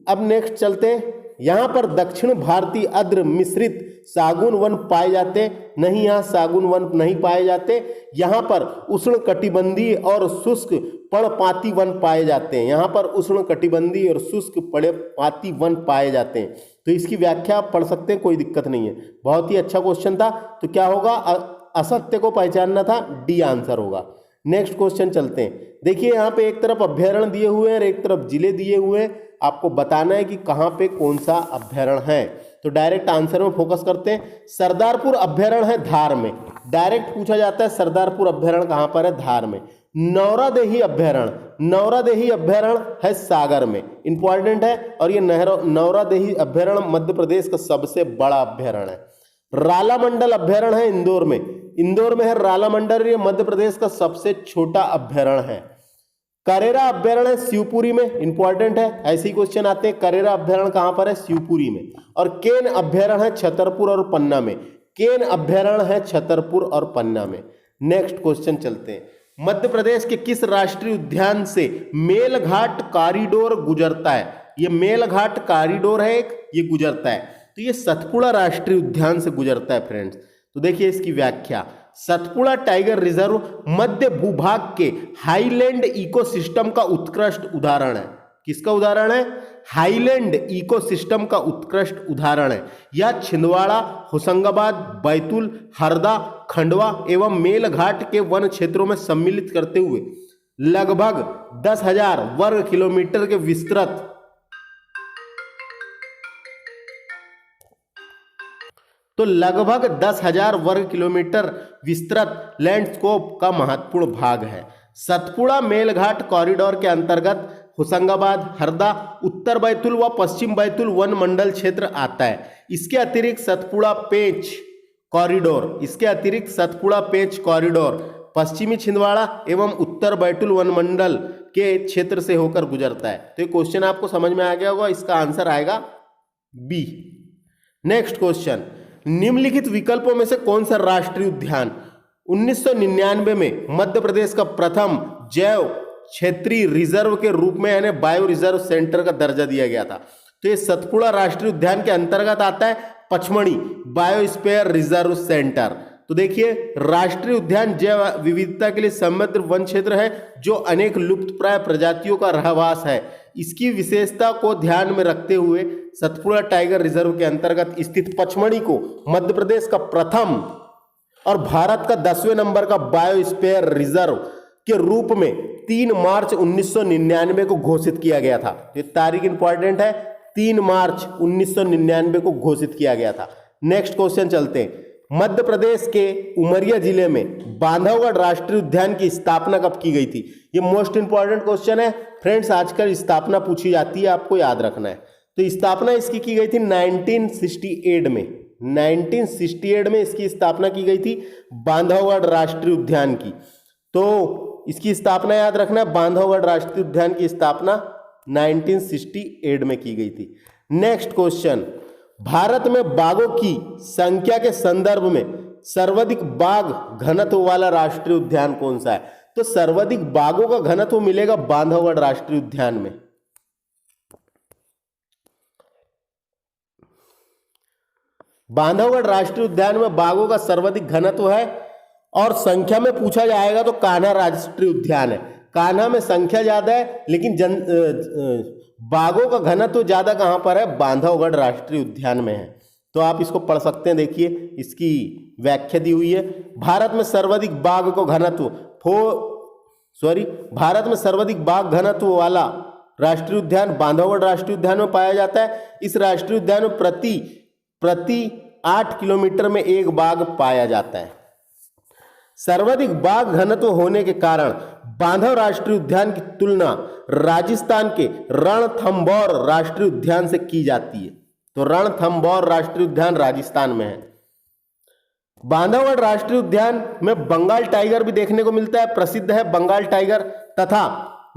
S1: अब नेक्स्ट चलते हैं, यहाँ पर दक्षिण भारतीय आर्द्र मिश्रित सागौन वन पाए जाते हैं, नहीं, यहाँ सागौन वन नहीं पाए जाते। यहाँ पर उष्ण कटिबंधीय और शुष्क पर्णपाती वन पाए जाते हैं, यहाँ पर उष्ण कटिबंधीय और शुष्क पर्णपाती वन पाए जाते हैं। तो इसकी व्याख्या आप पढ़ सकते हैं, कोई दिक्कत नहीं है। बहुत ही अच्छा क्वेश्चन था। तो क्या होगा, असत्य को पहचानना था, डी आंसर होगा। नेक्स्ट क्वेश्चन चलते हैं। देखिए यहाँ पे एक तरफ अभ्यारण्य दिए हुए हैं और एक तरफ जिले दिए हुए हैं, आपको बताना है कि कहाँ पे कौन सा अभ्यारण्य है। तो डायरेक्ट आंसर में फोकस करते हैं। सरदारपुर अभ्यारण्य है धार में, डायरेक्ट पूछा जाता है सरदारपुर अभ्यारण्य कहाँ पर है, धार में। नौरादेही अभ्यारण्य है सागर में, इंपॉर्टेंट है। और ये नौरादेही अभ्यारण्य मध्य प्रदेश का सबसे बड़ा अभ्यारण्य है। रालामंडल अभ्यारण्य है इंदौर में है रालामंडल, ये मध्य प्रदेश का सबसे छोटा अभ्यारण्य है। करेरा अभ्यारण्य शिवपुरी में, इंपॉर्टेंट है, ऐसे ही क्वेश्चन आते हैं। करेरा अभ्यारण्य कहां पर है, शिवपुरी में। और केन अभ्यारण्य है छतरपुर और पन्ना में, केन अभ्यारण्य है छतरपुर और पन्ना में। नेक्स्ट क्वेश्चन चलते हैं। मध्य प्रदेश के किस राष्ट्रीय उद्यान से मेलघाट कॉरिडोर गुजरता है? ये मेलघाट कॉरिडोर है एक, ये गुजरता है। तो ये सतपुड़ा राष्ट्रीय उद्यान से गुजरता है फ्रेंड्स। तो देखिए इसकी व्याख्या, सतपुड़ा टाइगर रिजर्व मध्य भूभाग के हाईलैंड इकोसिस्टम का उत्कृष्ट उदाहरण है। किसका उदाहरण है? हाईलैंड इकोसिस्टम का उत्कृष्ट उदाहरण है। यह छिंदवाड़ा, होशंगाबाद, बैतूल, हरदा, खंडवा एवं मेलघाट के वन क्षेत्रों में सम्मिलित करते हुए लगभग 10,000 वर्ग किलोमीटर के विस्तृत लगभग 10,000 वर्ग किलोमीटर विस्तृत लैंडस्केप का महत्वपूर्ण भाग है। सतपुड़ा मेलघाट कॉरिडोर के अंतर्गत होशंगाबाद, हरदा, उत्तर बैतूल व पश्चिम बैतूल वन मंडल क्षेत्र आता है। इसके अतिरिक्त सतपुड़ा पेंच कॉरिडोर पश्चिमी छिंदवाड़ा एवं उत्तर बैतूल वन मंडल के क्षेत्र से होकर गुजरता है। तो ये क्वेश्चन आपको समझ में आ गया होगा, इसका आंसर आएगा बी। नेक्स्ट क्वेश्चन, निम्नलिखित विकल्पों में से कौन सा राष्ट्रीय उद्यान 1999 में मध्य प्रदेश का प्रथम जैव क्षेत्रीय रिजर्व के रूप में यानी बायो रिजर्व सेंटर का दर्जा दिया गया था? तो ये सतपुड़ा राष्ट्रीय उद्यान के अंतर्गत आता है पचमढ़ी बायोस्फीयर रिजर्व सेंटर। तो देखिए राष्ट्रीय उद्यान जैव विविधता के लिए समृद्ध वन क्षेत्र है जो अनेक लुप्तप्राय प्रजातियों का रहवास है। इसकी विशेषता को ध्यान में रखते हुए सतपुड़ा टाइगर रिजर्व के अंतर्गत स्थित पचमढ़ी को मध्य प्रदेश का प्रथम और भारत का 10वें नंबर का बायोस्फीयर रिजर्व के रूप में 3 मार्च 1999 को घोषित किया गया था। ये तारीख इंपॉर्टेंट है, 3 मार्च 1999 को घोषित किया गया था। नेक्स्ट क्वेश्चन चलते हैं। मध्य प्रदेश के उमरिया जिले में बांधवगढ़ राष्ट्रीय उद्यान की स्थापना कब की गई थी? ये मोस्ट इंपॉर्टेंट क्वेश्चन है फ्रेंड्स, आजकल स्थापना पूछी जाती है, आपको याद रखना है। तो स्थापना इसकी की गई थी 1968 में। 1968 में इसकी स्थापना की गई थी बांधवगढ़ राष्ट्रीय उद्यान की। तो इसकी स्थापना याद रखना है, बांधवगढ़ राष्ट्रीय उद्यान की स्थापना 1968 में की गई थी। नेक्स्ट क्वेश्चन, भारत में बाघों की संख्या के संदर्भ में सर्वाधिक बाघ घनत्व वाला राष्ट्रीय उद्यान कौन सा है? तो सर्वाधिक बाघों का घनत्व मिलेगा बांधवगढ़ राष्ट्रीय उद्यान में। बांधवगढ़ राष्ट्रीय उद्यान में बाघों का सर्वाधिक घनत्व है और संख्या में पूछा जाएगा तो कान्हा राष्ट्रीय उद्यान है। कान्हा में संख्या ज्यादा है लेकिन बाघों का घनत्व ज्यादा कहां पर है? बांधवगढ़ राष्ट्रीय उद्यान में है। तो आप इसको पढ़ सकते हैं, देखिए इसकी व्याख्या दी हुई है। भारत में सर्वाधिक बाघ घनत्व वाला राष्ट्रीय उद्यान बांधवगढ़ राष्ट्रीय उद्यान में पाया जाता है। इस राष्ट्रीय उद्यान में प्रति 8 किलोमीटर में एक बाघ पाया जाता है। सर्वाधिक बाघ घनत्व होने के कारण बांधव राष्ट्रीय उद्यान की तुलना राजस्थान के रणथंभौर राष्ट्रीय उद्यान से की जाती है। तो रणथंभौर राष्ट्रीय उद्यान राजस्थान में है। बांधवगढ़ राष्ट्रीय उद्यान में बंगाल टाइगर भी देखने को मिलता है, प्रसिद्ध है बंगाल टाइगर, तथा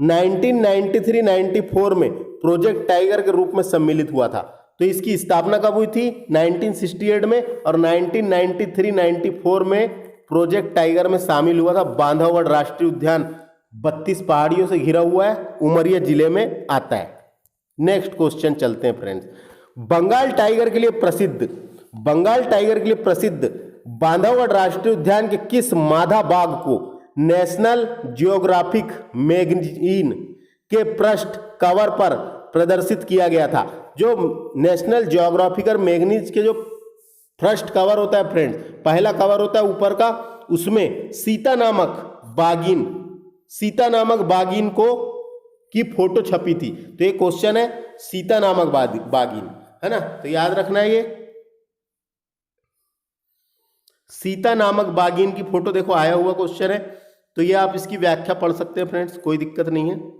S1: 1993-94 में प्रोजेक्ट टाइगर के रूप में सम्मिलित हुआ था। तो इसकी स्थापना कब हुई थी? 1968 में, और 1993-94 में प्रोजेक्ट टाइगर में शामिल हुआ था। बांधवगढ़ राष्ट्रीय उद्यान 32 पहाड़ियों से घिरा हुआ है, उमरिया जिले में आता है। नेक्स्ट क्वेश्चन चलते हैं फ्रेंड्स। बंगाल टाइगर के लिए प्रसिद्ध, बंगाल टाइगर के लिए प्रसिद्ध बांधवगढ़ राष्ट्रीय उद्यान के किस मादा बाघ को नेशनल जियोग्राफिक मैगजीन के पृष्ठ कवर पर प्रदर्शित किया गया था? जो नेशनल जियोग्राफिकल मैगजीन के जो फर्स्ट कवर होता है फ्रेंड्स, पहला कवर होता है ऊपर का, उसमें सीता नामक बाघिन को की फोटो छपी थी। तो ये क्वेश्चन है सीता नामक बाघिन, है ना, तो याद रखना है ये सीता नामक बाघिन की फोटो, देखो आया हुआ क्वेश्चन है, तो ये आप इसकी व्याख्या पढ़ सकते हैं फ्रेंड्स, कोई दिक्कत नहीं है। तो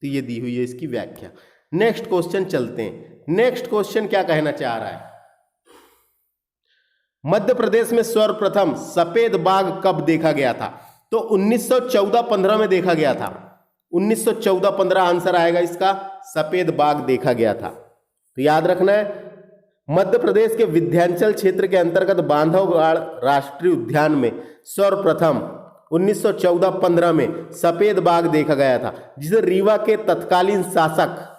S1: ये दी हुई है इसकी व्याख्या। नेक्स्ट क्वेश्चन चलते हैं। नेक्स्ट क्वेश्चन क्या कहना चाह रहा है? मध्य प्रदेश में सर्वप्रथम सफेद बाघ कब देखा गया था? तो 1914-15 में देखा गया था। 1914-15 आंसर आएगा इसका, सफेद बाघ देखा गया था। तो याद रखना है मध्य प्रदेश के विंध्याचल क्षेत्र के अंतर्गत बांधवगढ़ राष्ट्रीय उद्यान में सर्वप्रथम 1914-15 में सफेद बाघ देखा गया था, जिसे रीवा के तत्कालीन शासक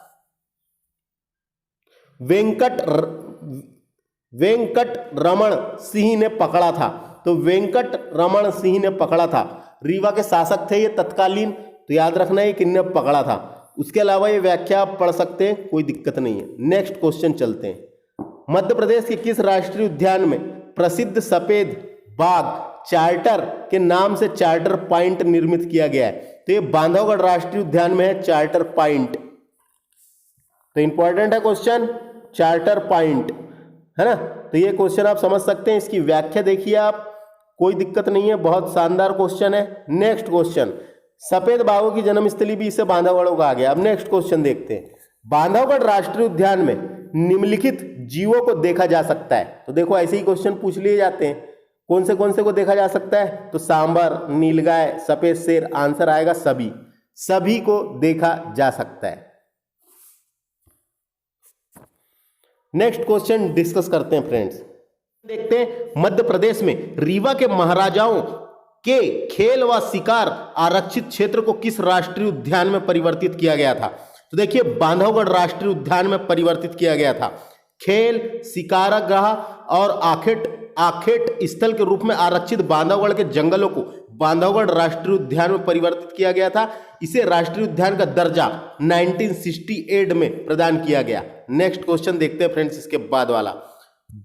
S1: वेंकट रमण सिंह ने पकड़ा था। तो वेंकट रमण सिंह ने पकड़ा था, रीवा के शासक थे ये तत्कालीन, तो याद रखना है किन्ने पकड़ा था। उसके अलावा ये व्याख्या आप पढ़ सकते हैं, कोई दिक्कत नहीं है। नेक्स्ट क्वेश्चन चलते हैं। मध्य प्रदेश के किस राष्ट्रीय उद्यान में प्रसिद्ध सफेद बाघ चार्टर के नाम से चार्टर पॉइंट निर्मित किया गया है? तो ये बांधवगढ़ राष्ट्रीय उद्यान में है चार्टर पॉइंट। तो इंपॉर्टेंट है क्वेश्चन, चार्टर पॉइंट, है ना। तो ये क्वेश्चन आप समझ सकते हैं, इसकी व्याख्या देखिए आप, कोई दिक्कत नहीं है, बहुत शानदार क्वेश्चन है। नेक्स्ट क्वेश्चन, सफेद बाघों की जन्मस्थली भी इसे बांधवगढ़ कहा गया। अब नेक्स्ट क्वेश्चन देखते हैं। बांधवगढ़ राष्ट्रीय उद्यान में निम्नलिखित जीवों को देखा जा सकता है? तो देखो ऐसे ही क्वेश्चन पूछ लिए जाते हैं, कौन से को देखा जा सकता है? तो सांबर, नीलगाय, सफेद शेर, आंसर आएगा सभी को देखा जा सकता है। नेक्स्ट क्वेश्चन डिस्कस करते हैं फ्रेंड्स। देखते हैं मध्य प्रदेश में रीवा के महाराजाओं के खेल व शिकार आरक्षित क्षेत्र को किस राष्ट्रीय उद्यान में परिवर्तित किया गया था? तो देखिए बांधवगढ़ राष्ट्रीय उद्यान में परिवर्तित किया गया था। खेल, शिकारागाह और आखेट स्थल के रूप में आरक्षित बांधवगढ़ के जंगलों को बांधवगढ़ राष्ट्रीय उद्यान में परिवर्तित किया गया था। इसे राष्ट्रीय उद्यान का दर्जा 1968 में प्रदान किया गया। नेक्स्ट क्वेश्चन देखते हैं फ्रेंड्स इसके बाद वाला।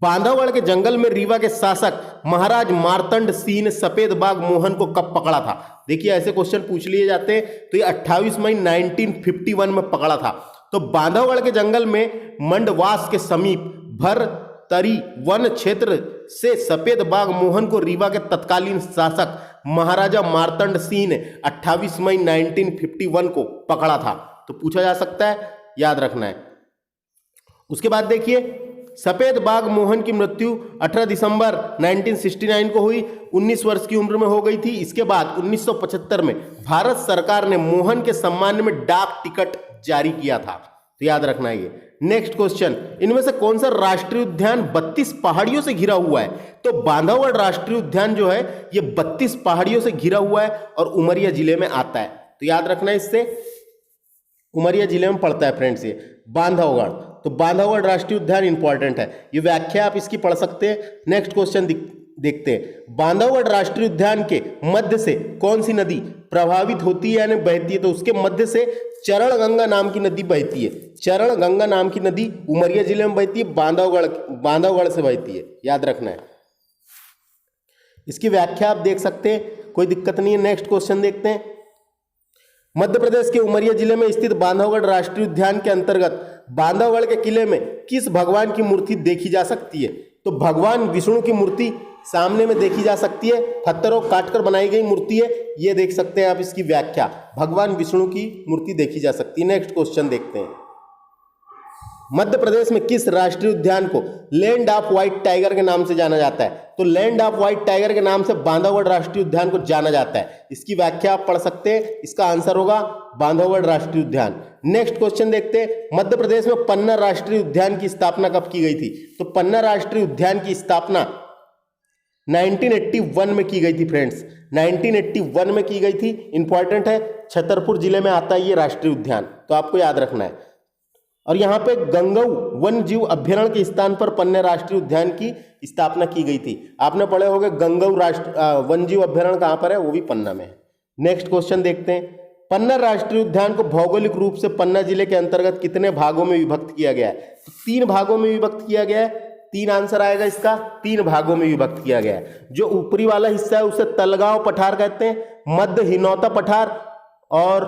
S1: बांधवगढ़ के जंगल में रीवा के शासक महाराज मार्तंड सिंह ने सफेद बाघ मोहन को कब पकड़ा था? देखिए ऐसे क्वेश्चन पूछ लिए जाते हैं। तो ये 28 मई 1951 में पकड़ा था। तो बांधवगढ़ के जंगल में मंडवास के समीप भरतरी वन क्षेत्र से सफेद बाघ मोहन को रीवा के तत्कालीन शासक महाराजा मार्तंड सिंह ने 28 मई 1951 को पकड़ा था। तो पूछा जा सकता है, याद रखना है। उसके बाद देखिए सफेद बाघ मोहन की मृत्यु 18 दिसंबर 1969 को हुई, 19 वर्ष की उम्र में हो गई थी। इसके बाद 1975 में भारत सरकार ने मोहन के सम्मान में डाक टिकट जारी किया था। तो याद रखना है ये। नेक्स्ट क्वेश्चन, इनमें से कौन सा राष्ट्रीय उद्यान 32 पहाड़ियों से घिरा हुआ है? तो बांधवगढ़ राष्ट्रीय उद्यान जो है ये 32 पहाड़ियों से घिरा हुआ है और उमरिया जिले में आता है। तो याद रखना है, इससे उमरिया जिले में पड़ता है फ्रेंड्स ये बांधवगढ़। तो बांधवगढ़ राष्ट्रीय उद्यान इंपॉर्टेंट है, ये व्याख्या आप इसकी पढ़ सकते हैं। नेक्स्ट क्वेश्चन देखते हैं। बांधवगढ़ राष्ट्रीय उद्यान के मध्य से कौन सी नदी प्रभावित होती है यानी बहती है? तो उसके मध्य से चरण गंगा नाम की नदी बहती है। चरण गंगा नाम की नदी उमरिया जिले में बहती है, बांधवगढ़ से बहती है, याद रखना है। इसकी व्याख्या आप देख सकते हैं, कोई दिक्कत नहीं है। नेक्स्ट क्वेश्चन देखते हैं। मध्य प्रदेश के उमरिया जिले में स्थित बांधवगढ़ राष्ट्रीय उद्यान के अंतर्गत बांधवगढ़ के किले में किस भगवान की मूर्ति देखी जा सकती है? तो भगवान विष्णु की मूर्ति सामने में देखी जा सकती है, पत्थरों काटकर बनाई गई मूर्ति है, ये देख सकते हैं आप इसकी व्याख्या, भगवान विष्णु की मूर्ति देखी जा सकती है। नेक्स्ट क्वेश्चन देखते हैं। मध्य प्रदेश में किस राष्ट्रीय उद्यान को लैंड ऑफ व्हाइट टाइगर के नाम से जाना जाता है? तो लैंड ऑफ व्हाइट टाइगर के नाम से बांधवगढ़ राष्ट्रीय उद्यान को जाना जाता है। इसकी व्याख्या आप पढ़ सकते हैं, इसका आंसर होगा बांधवगढ़ राष्ट्रीय उद्यान। नेक्स्ट क्वेश्चन देखते हैं। मध्य प्रदेश में पन्ना राष्ट्रीय उद्यान की स्थापना कब की गई थी? तो पन्ना राष्ट्रीय उद्यान की स्थापना 1981 में की गई थी फ्रेंड्स, 1981 में की गई थी। इंपॉर्टेंट है, छतरपुर जिले में आता है ये राष्ट्रीय उद्यान, तो आपको याद रखना है। और यहाँ पे गंगऊ वन्य जीव अभ्यारण्य के स्थान पर पन्ना राष्ट्रीय उद्यान की स्थापना की गई थी। आपने पढ़े होंगे गंगऊ वन्य जीव अभ्यारण्य कहाँ पर है, वो भी पन्ना में है। नेक्स्ट क्वेश्चन देखते हैं, पन्ना राष्ट्रीय उद्यान को भौगोलिक रूप से पन्ना जिले के अंतर्गत कितने भागों में विभक्त किया गया है? तो 3 भागों में विभक्त किया गया है। 3 आंसर आएगा इसका, 3 भागों में विभक्त किया गया है। जो ऊपरी वाला हिस्सा है उसे तलगांव पठार कहते हैं, मध्य हिनौता पठार और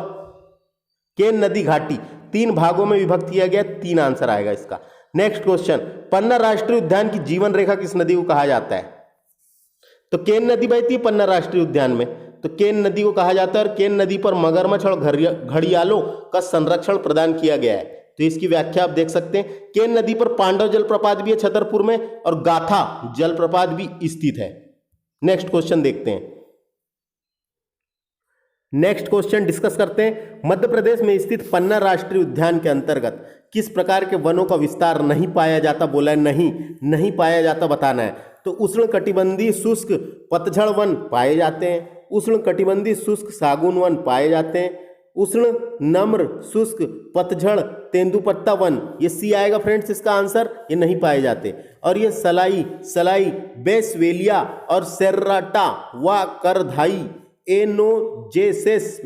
S1: केन नदी घाटी, 3 भागों में विभक्त किया गया। 3 आंसर आएगा इसका। नेक्स्ट क्वेश्चन, पन्ना राष्ट्रीय उद्यान की जीवन रेखा किस नदी को कहा जाता है? तो केन नदी बहती है पन्ना राष्ट्रीय उद्यान में, तो केन नदी को कहा जाता है। और केन नदी पर मगरमच्छ और घड़ियालों का संरक्षण प्रदान किया गया है। तो इसकी व्याख्या आप देख सकते हैं। केन नदी पर पांडव जलप्रपात भी है छतरपुर में, और गाथा जलप्रपात भी स्थित है। नेक्स्ट क्वेश्चन देखते हैं। नेक्स्ट क्वेश्चन डिस्कस करते हैं, मध्य प्रदेश में स्थित पन्ना राष्ट्रीय उद्यान के अंतर्गत किस प्रकार के वनों का विस्तार नहीं पाया जाता? बोला है नहीं पाया जाता, बताना है। तो उष्ण कटिबंधीय शुष्क पतझड़ वन पाए जाते हैं, उष्ण कटिबंधीय शुष्क सागौन वन पाए जाते हैं, उष्ण नम्र शुष्क पतझड़ तेंदुपत्ता वन, ये सी आएगा फ्रेंड्स इसका आंसर, ये नहीं पाए जाते। और ये सलाई बेसवेलिया और सेर्राटा व करधाई एनोजेसेस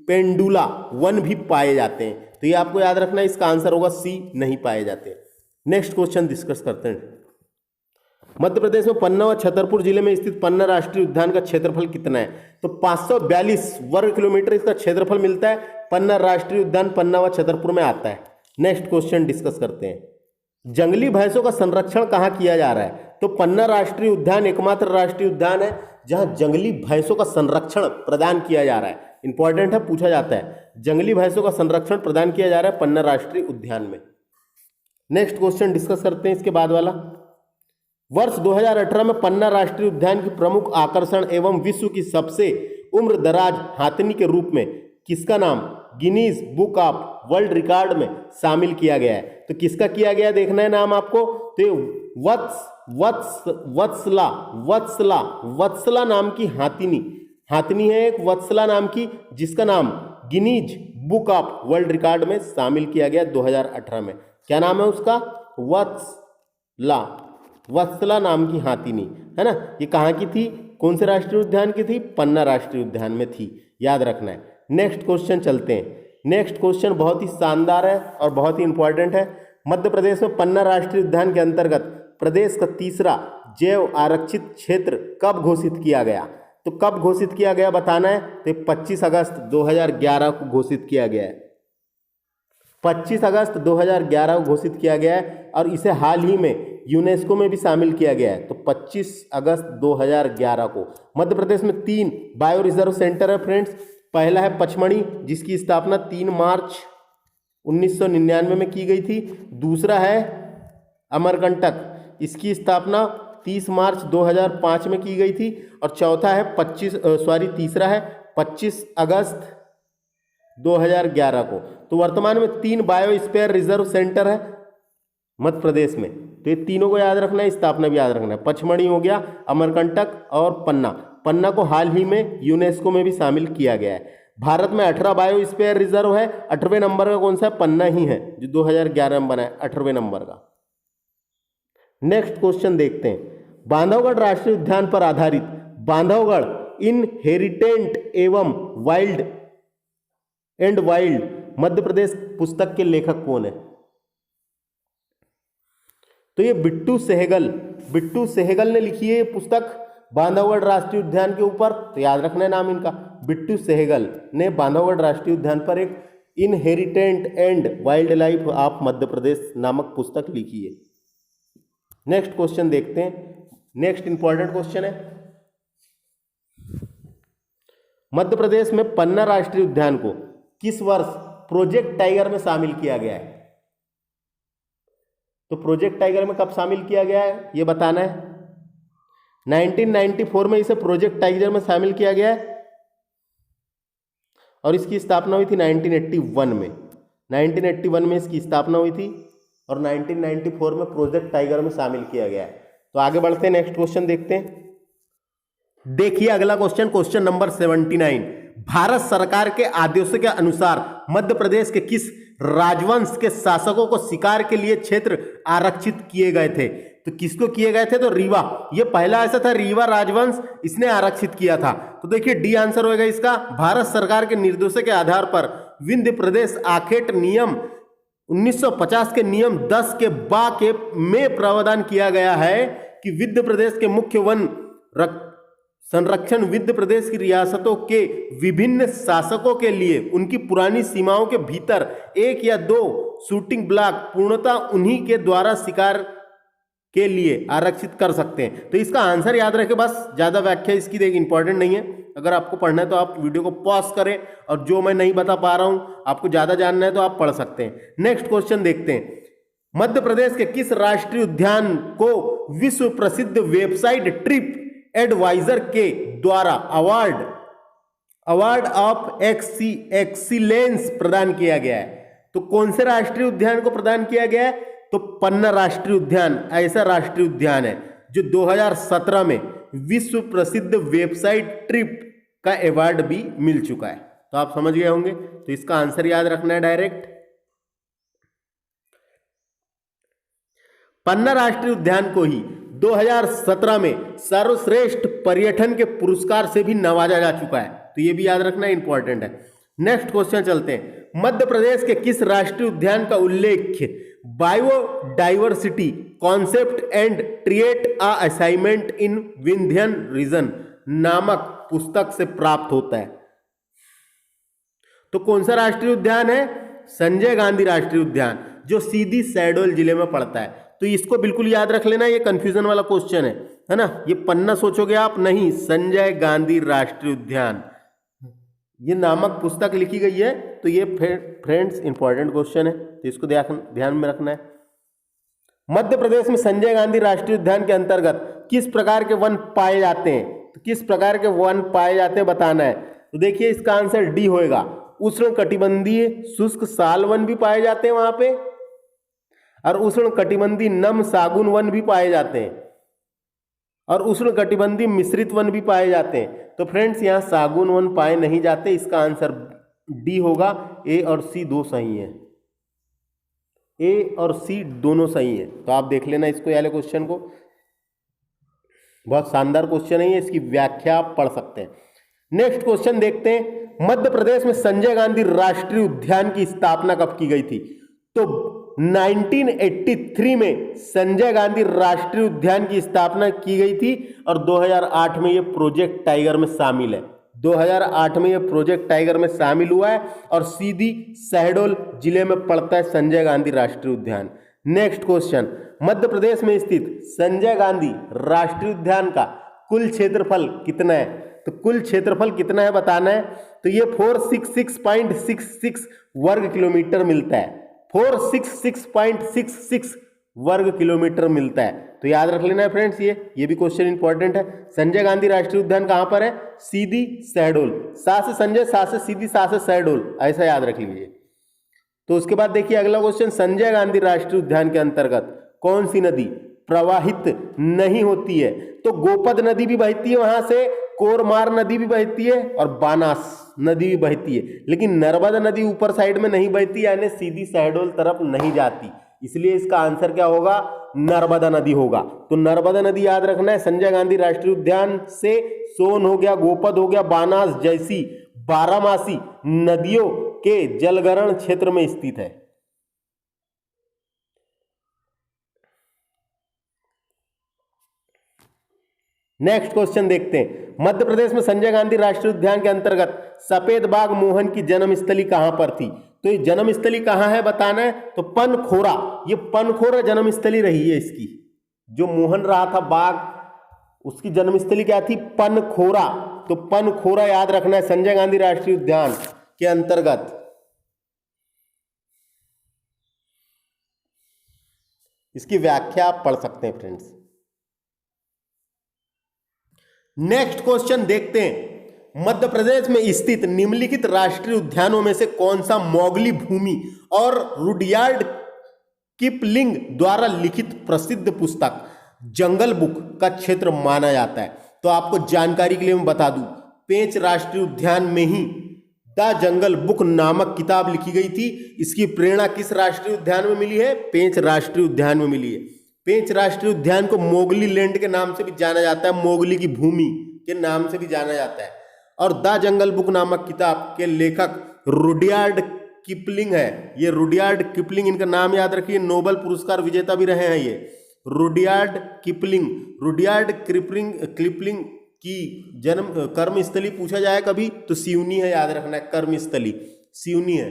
S1: पेंडुला वन भी पाए जाते हैं। तो ये आपको याद रखना है, इसका आंसर होगा सी, नहीं पाए जाते। नेक्स्ट क्वेश्चन डिस्कस करते हैं, मध्य प्रदेश में पन्ना व छतरपुर जिले में स्थित पन्ना राष्ट्रीय उद्यान का क्षेत्रफल कितना है? तो 542 वर्ग किलोमीटर इसका क्षेत्रफल मिलता है। पन्ना राष्ट्रीय उद्यान पन्ना व छतरपुर में आता है। नेक्स्ट क्वेश्चन डिस्कस करते हैं, जंगली भैंसों का संरक्षण कहाँ किया जा रहा है? तो पन्ना राष्ट्रीय उद्यान एकमात्र राष्ट्रीय उद्यान है जहां जंगली भैंसों का संरक्षण प्रदान किया जा रहा है। इंपॉर्टेंट है, पूछा जाता है। जंगली भैंसों का संरक्षण प्रदान किया जा रहा है पन्ना राष्ट्रीय उद्यान में। नेक्स्ट क्वेश्चन डिस्कस करते हैं इसके बाद वाला, वर्ष 2018 में पन्ना राष्ट्रीय उद्यान की प्रमुख आकर्षण एवं विश्व की सबसे उम्रदराज हाथनी के रूप में किसका नाम Guinness book of world record में शामिल किया गया है? तो किसका किया गया देखना है नाम आपको। तो वत्सला नाम की हाथनी है एक, वत्सला नाम की, जिसका नाम Guinness book of world record में शामिल किया गया 2018 में। क्या नाम है उसका? वत्सला नाम की हाथनी है ना। ये कहाँ की थी, कौन से राष्ट्रीय उद्यान की थी? पन्ना राष्ट्रीय उद्यान में थी, याद रखना है। नेक्स्ट क्वेश्चन चलते हैं। नेक्स्ट क्वेश्चन बहुत ही शानदार है और बहुत ही इंपॉर्टेंट है। मध्य प्रदेश में पन्ना राष्ट्रीय उद्यान के अंतर्गत प्रदेश का तीसरा जैव आरक्षित क्षेत्र कब घोषित किया गया? तो कब घोषित किया गया बताना है। तो 25 अगस्त 2011 को घोषित किया गया है। 25 अगस्त 2011 को घोषित किया गया है और इसे हाल ही में यूनेस्को में भी शामिल किया गया है। तो 25 अगस्त 2011 को मध्य प्रदेश में 3 बायो रिजर्व सेंटर है फ्रेंड्स। पहला है पचमढ़ी, जिसकी स्थापना 3 मार्च 1999 में की गई थी। दूसरा है अमरकंटक, इसकी स्थापना 30 मार्च 2005 में की गई थी। और चौथा है तीसरा है 25 अगस्त 2011 को। तो वर्तमान में 3 बायोस्फीयर रिजर्व सेंटर है मध्य प्रदेश में। तो ये तीनों को याद रखना है, स्थापना भी याद रखना है। पचमढ़ी हो गया, अमरकंटक और पन्ना को हाल ही में यूनेस्को में भी शामिल किया गया है। भारत में 18 बायोस्फीयर रिजर्व है। 18वें नंबर का कौन सा है? पन्ना ही है, जो 2011 में बना है 18वें नंबर का। नेक्स्ट क्वेश्चन देखते हैं, बांधवगढ़ राष्ट्रीय उद्यान पर आधारित बांधवगढ़ इनहेरिटेंट एवं वाइल्ड मध्य प्रदेश पुस्तक के लेखक कौन है? तो ये बिट्टू सहगल ने लिखी है ये पुस्तक बांधवगढ़ राष्ट्रीय उद्यान के ऊपर। तो याद रखना है नाम इनका, बिट्टू सहगल ने बांधवगढ़ राष्ट्रीय उद्यान पर एक inheritance and wildlife of Madhya Pradesh नामक पुस्तक लिखी है। नेक्स्ट क्वेश्चन देखते हैं। नेक्स्ट इंपॉर्टेंट क्वेश्चन है, मध्य प्रदेश में पन्ना राष्ट्रीय उद्यान को किस वर्ष प्रोजेक्ट टाइगर में शामिल किया गया है? तो प्रोजेक्ट टाइगर में कब शामिल किया गया है ये बताना है। 1994 में इसे प्रोजेक्ट टाइगर में शामिल किया गया है और इसकी स्थापना हुई थी 1981 में। 1981 में इसकी स्थापना हुई थी और 1994 में प्रोजेक्ट टाइगर में शामिल किया गया है। तो आगे बढ़ते हैं, नेक्स्ट क्वेश्चन देखते हैं। देखिए अगला क्वेश्चन नंबर 79, भारत सरकार के आदेशों के अनुसार मध्य प्रदेश के किस राजवंश के शासकों को शिकार के लिए क्षेत्र आरक्षित किए गए थे? तो किसको किए गए थे? तो रीवा, ये पहला ऐसा था, रीवा राजवंश, इसने आरक्षित किया था। तो देखिए डी आंसर होगा इसका। भारत सरकार के निर्देशों के आधार पर विंध्य प्रदेश आखेट नियम 1950 के नियम 10 के बा के में प्रावधान किया गया है कि विंध्य प्रदेश के मुख्य वन संरक्षण विंध्य प्रदेश की रियासतों के विभिन्न शासकों के लिए उनकी पुरानी सीमाओं के भीतर 1 या 2 शूटिंग ब्लॉक पूर्णतः उन्हीं के द्वारा शिकार के लिए आरक्षित कर सकते हैं। तो इसका आंसर याद रखें, बस ज्यादा व्याख्या इसकी देख इंपॉर्टेंट नहीं है। अगर आपको पढ़ना है तो आप वीडियो को पॉज करें, और जो मैं नहीं बता पा रहा हूं आपको ज्यादा जानना है तो आप पढ़ सकते हैं। नेक्स्ट क्वेश्चन देखते हैं। मध्य प्रदेश के किस राष्ट्रीय उद्यान को विश्व प्रसिद्ध वेबसाइट ट्रिप एडवाइजर के द्वारा अवार्ड ऑफ एक्सीलेंस प्रदान किया गया है? तो कौन से राष्ट्रीय उद्यान को प्रदान किया गया है? तो पन्ना राष्ट्रीय उद्यान ऐसा राष्ट्रीय उद्यान है जो 2017 में विश्व प्रसिद्ध वेबसाइट ट्रिप का अवार्ड भी मिल चुका है। तो आप समझ गए होंगे। तो इसका आंसर याद रखना है डायरेक्ट। पन्ना राष्ट्रीय उद्यान को ही 2017 में सर्वश्रेष्ठ पर्यटन के पुरस्कार से भी नवाजा जा चुका है। तो ये भी याद रखना इंपॉर्टेंट है। नेक्स्ट क्वेश्चन चलते हैं। मध्य प्रदेश के किस राष्ट्रीय उद्यान का उल्लेख biodiversity concept and create a assignment in Vindhyan region नामक पुस्तक से प्राप्त होता है? तो कौन सा राष्ट्रीय उद्यान है? संजय गांधी राष्ट्रीय उद्यान, जो सीधी शहडोल जिले में पड़ता है। तो इसको बिल्कुल याद रख लेना, ये कंफ्यूजन वाला क्वेश्चन है ना। ये पन्ना सोचोगे आप, नहीं, संजय गांधी राष्ट्रीय उद्यान ये नामक पुस्तक लिखी गई है। तो ये फ्रेंड्स इंपॉर्टेंट क्वेश्चन है, तो इसको ध्यान में रखना है। मध्य प्रदेश में संजय गांधी राष्ट्रीय उद्यान के अंतर्गत किस प्रकार के वन पाए जाते हैं? तो किस प्रकार के वन पाए जाते हैं बताना है। तो देखिए इसका आंसर डी होएगा। उष्ण कटिबंधीय शुष्क साल वन भी पाए जाते हैं वहां पे, और उष्ण कटिबंधीय नम सागुन वन भी पाए जाते हैं, और उष्ण कटिबंधीय मिश्रित वन भी पाए जाते हैं। तो फ्रेंड्स यहाँ सागुन वन पाए नहीं जाते। इसका आंसर डी होगा। ए और सी दो सही है, ए और सी दोनों सही है। तो आप देख लेना इसको, वाले क्वेश्चन को, बहुत शानदार क्वेश्चन है ये, इसकी व्याख्या आप पढ़ सकते हैं। नेक्स्ट क्वेश्चन देखते हैं। मध्य प्रदेश में संजय गांधी राष्ट्रीय उद्यान की स्थापना कब की गई थी? तो 1983 में संजय गांधी राष्ट्रीय उद्यान की स्थापना की गई थी, और 2008 में यह प्रोजेक्ट टाइगर में शामिल है। 2008 में यह प्रोजेक्ट टाइगर में शामिल हुआ है, और सीधी शहडोल जिले में पड़ता है संजय गांधी राष्ट्रीय उद्यान। Next question. मध्य प्रदेश में स्थित संजय गांधी राष्ट्रीय उद्यान का कुल क्षेत्रफल कितना है? तो कुल क्षेत्रफल कितना है बताना है। तो ये 466.66 वर्ग किलोमीटर मिलता है। 466.66 वर्ग किलोमीटर मिलता है। तो याद रख लेना है फ्रेंड्स, ये भी क्वेश्चन इंपॉर्टेंट है। संजय गांधी राष्ट्रीय उद्यान कहां पर है? सीधी शहडोल। सा से संजय, सा से सीधी, सा से शहडोल, ऐसा याद रख लीजिए। तो उसके बाद देखिए अगला क्वेश्चन। संजय गांधी राष्ट्रीय उद्यान के अंतर्गत कौन सी नदी प्रवाहित नहीं होती है? तो गोपद नदी भी बहती है वहां से, कोरमार नदी भी बहती है, और बानास नदी भी बहती है, लेकिन नर्मदा नदी ऊपर साइड में नहीं बहती, यानी सीधी शहडोल तरफ नहीं जाती। इसलिए इसका आंसर क्या होगा? नर्मदा नदी होगा। तो नर्मदा नदी याद रखना है। संजय गांधी राष्ट्रीय उद्यान से सोन हो गया, गोपद हो गया, बानास जैसी बारहमासी नदियों के जलग्रहण क्षेत्र में स्थित है। नेक्स्ट क्वेश्चन देखते हैं। मध्य प्रदेश में संजय गांधी राष्ट्रीय उद्यान के अंतर्गत सफेद बाघ मोहन की जन्मस्थली कहां पर थी? तो ये जन्मस्थली कहां है बताना है। तो पनखोरा, ये पनखोरा जन्मस्थली रही है इसकी। जो मोहन रहा था बाघ, उसकी जन्मस्थली क्या थी? पनखोरा। तो पनखोरा याद रखना है संजय गांधी राष्ट्रीय उद्यान के अंतर्गत। इसकी व्याख्या आप पढ़ सकते हैं फ्रेंड्स। नेक्स्ट क्वेश्चन देखते हैं। मध्य प्रदेश में स्थित निम्नलिखित राष्ट्रीय उद्यानों में से कौन सा मोगली भूमि और रुडयार्ड किपलिंग द्वारा लिखित प्रसिद्ध पुस्तक जंगल बुक का क्षेत्र माना जाता है? तो आपको जानकारी के लिए मैं बता दूं, पेंच राष्ट्रीय उद्यान में ही द जंगल बुक नामक किताब लिखी गई थी। इसकी प्रेरणा किस राष्ट्रीय उद्यान में मिली है? पेंच राष्ट्रीय उद्यान में मिली है। पेंच राष्ट्रीय उद्यान को मोगली लैंड के नाम से भी जाना जाता है, मोगली की भूमि के नाम से भी जाना जाता है। और द जंगल बुक नामक किताब के लेखक रुडयार्ड किपलिंग है। ये रुडयार्ड किपलिंग, इनका नाम याद रखिए, नोबेल पुरस्कार विजेता भी रहे हैं ये रुडयार्ड किपलिंग। रुडयार्ड किपलिंग की जन्म कर्मस्थली पूछा जाए कभी तो सिवनी है, याद रखना है, कर्मस्थली सिवनी है।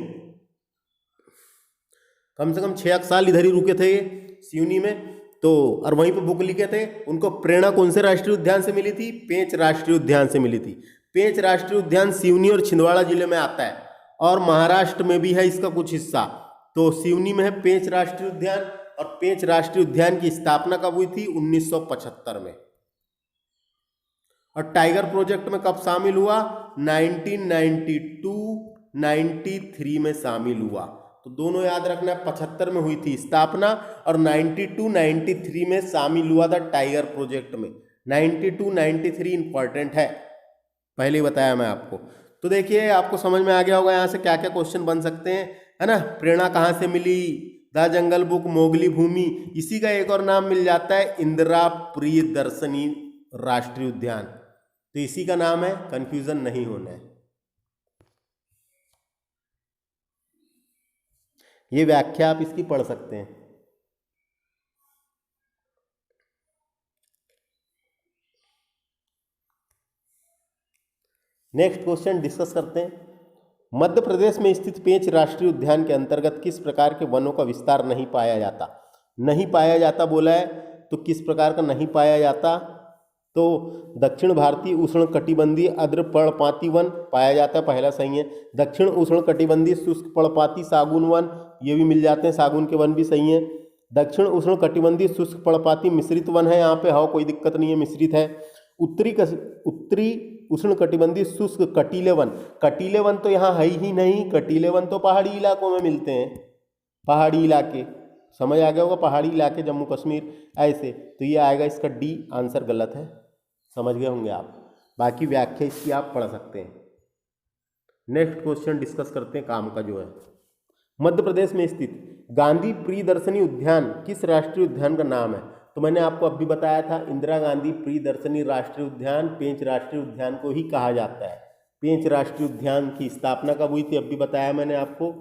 S1: कम से कम 6 साल इधर ही रुके थे ये सिवनी में, तो और वहीं पे बुक लिखे थे। उनको प्रेरणा कौन से राष्ट्रीय उद्यान से मिली थी? पेंच राष्ट्रीय उद्यान से मिली थी। पेंच राष्ट्रीय उद्यान सिवनी और छिंदवाड़ा जिले में आता है और महाराष्ट्र में भी है इसका कुछ हिस्सा। तो सिवनी में है पेंच राष्ट्रीय उद्यान। और पेंच राष्ट्रीय उद्यान की स्थापना कब हुई थी? 1975 में। और टाइगर प्रोजेक्ट में कब शामिल हुआ? 1992-93 में शामिल हुआ। तो दोनों याद रखना है, 75 में हुई थी स्थापना और 92-93 में शामिल हुआ था टाइगर प्रोजेक्ट में। 92-93 इंपॉर्टेंट है, पहले ही बताया मैं आपको। तो देखिए आपको समझ में आ गया होगा यहाँ से क्या क्या क्वेश्चन बन सकते हैं, है ना। प्रेरणा कहाँ से मिली? द जंगल बुक, मोगली भूमि। इसी का एक और नाम मिल जाता है इंदिरा प्रियदर्शनी राष्ट्रीय उद्यान, तो इसी का नाम है, कंफ्यूजन नहीं होना है। ये व्याख्या आप इसकी पढ़ सकते हैं। नेक्स्ट क्वेश्चन डिस्कस करते हैं। मध्य प्रदेश में स्थित पेंच राष्ट्रीय उद्यान के अंतर्गत किस प्रकार के वनों का विस्तार नहीं पाया जाता? नहीं पाया जाता बोला है, तो किस प्रकार का नहीं पाया जाता? तो दक्षिण भारतीय उष्ण कटिबंधीय आर्द्र पर्णपाती वन पाया जाता है, पहला सही है। दक्षिण उष्ण कटिबंधीय शुष्क पर्णपाती सागून वन, ये भी मिल जाते हैं, सागून के वन भी सही है। दक्षिण उष्ण कटिबंधीय शुष्क पर्णपाती मिश्रित वन है, यहाँ पे हाँ कोई दिक्कत नहीं है, मिश्रित है। उत्तरी उष्ण कटिबंधीय शुष्क कटीले वन, कटीले वन तो यहाँ है ही नहीं, कटीले वन तो पहाड़ी इलाकों में मिलते हैं, पहाड़ी इलाके, समझ आ गया होगा, पहाड़ी इलाके जम्मू कश्मीर ऐसे। तो ये आएगा इसका डी, आंसर गलत है, समझ गए होंगे आप। बाकी व्याख्या इसकी आप पढ़ सकते हैं। नेक्स्ट क्वेश्चन डिस्कस करते हैं काम का जो है। मध्य प्रदेश में स्थित गांधी प्रियदर्शनी उद्यान किस राष्ट्रीय उद्यान का नाम है? तो मैंने आपको अभी बताया था, इंदिरा गांधी प्रियदर्शनी राष्ट्रीय उद्यान पेंच राष्ट्रीय उद्यान को ही कहा जाता है। पेंच राष्ट्रीय उद्यान की स्थापना कब हुई थी? अभी बताया मैंने आपको,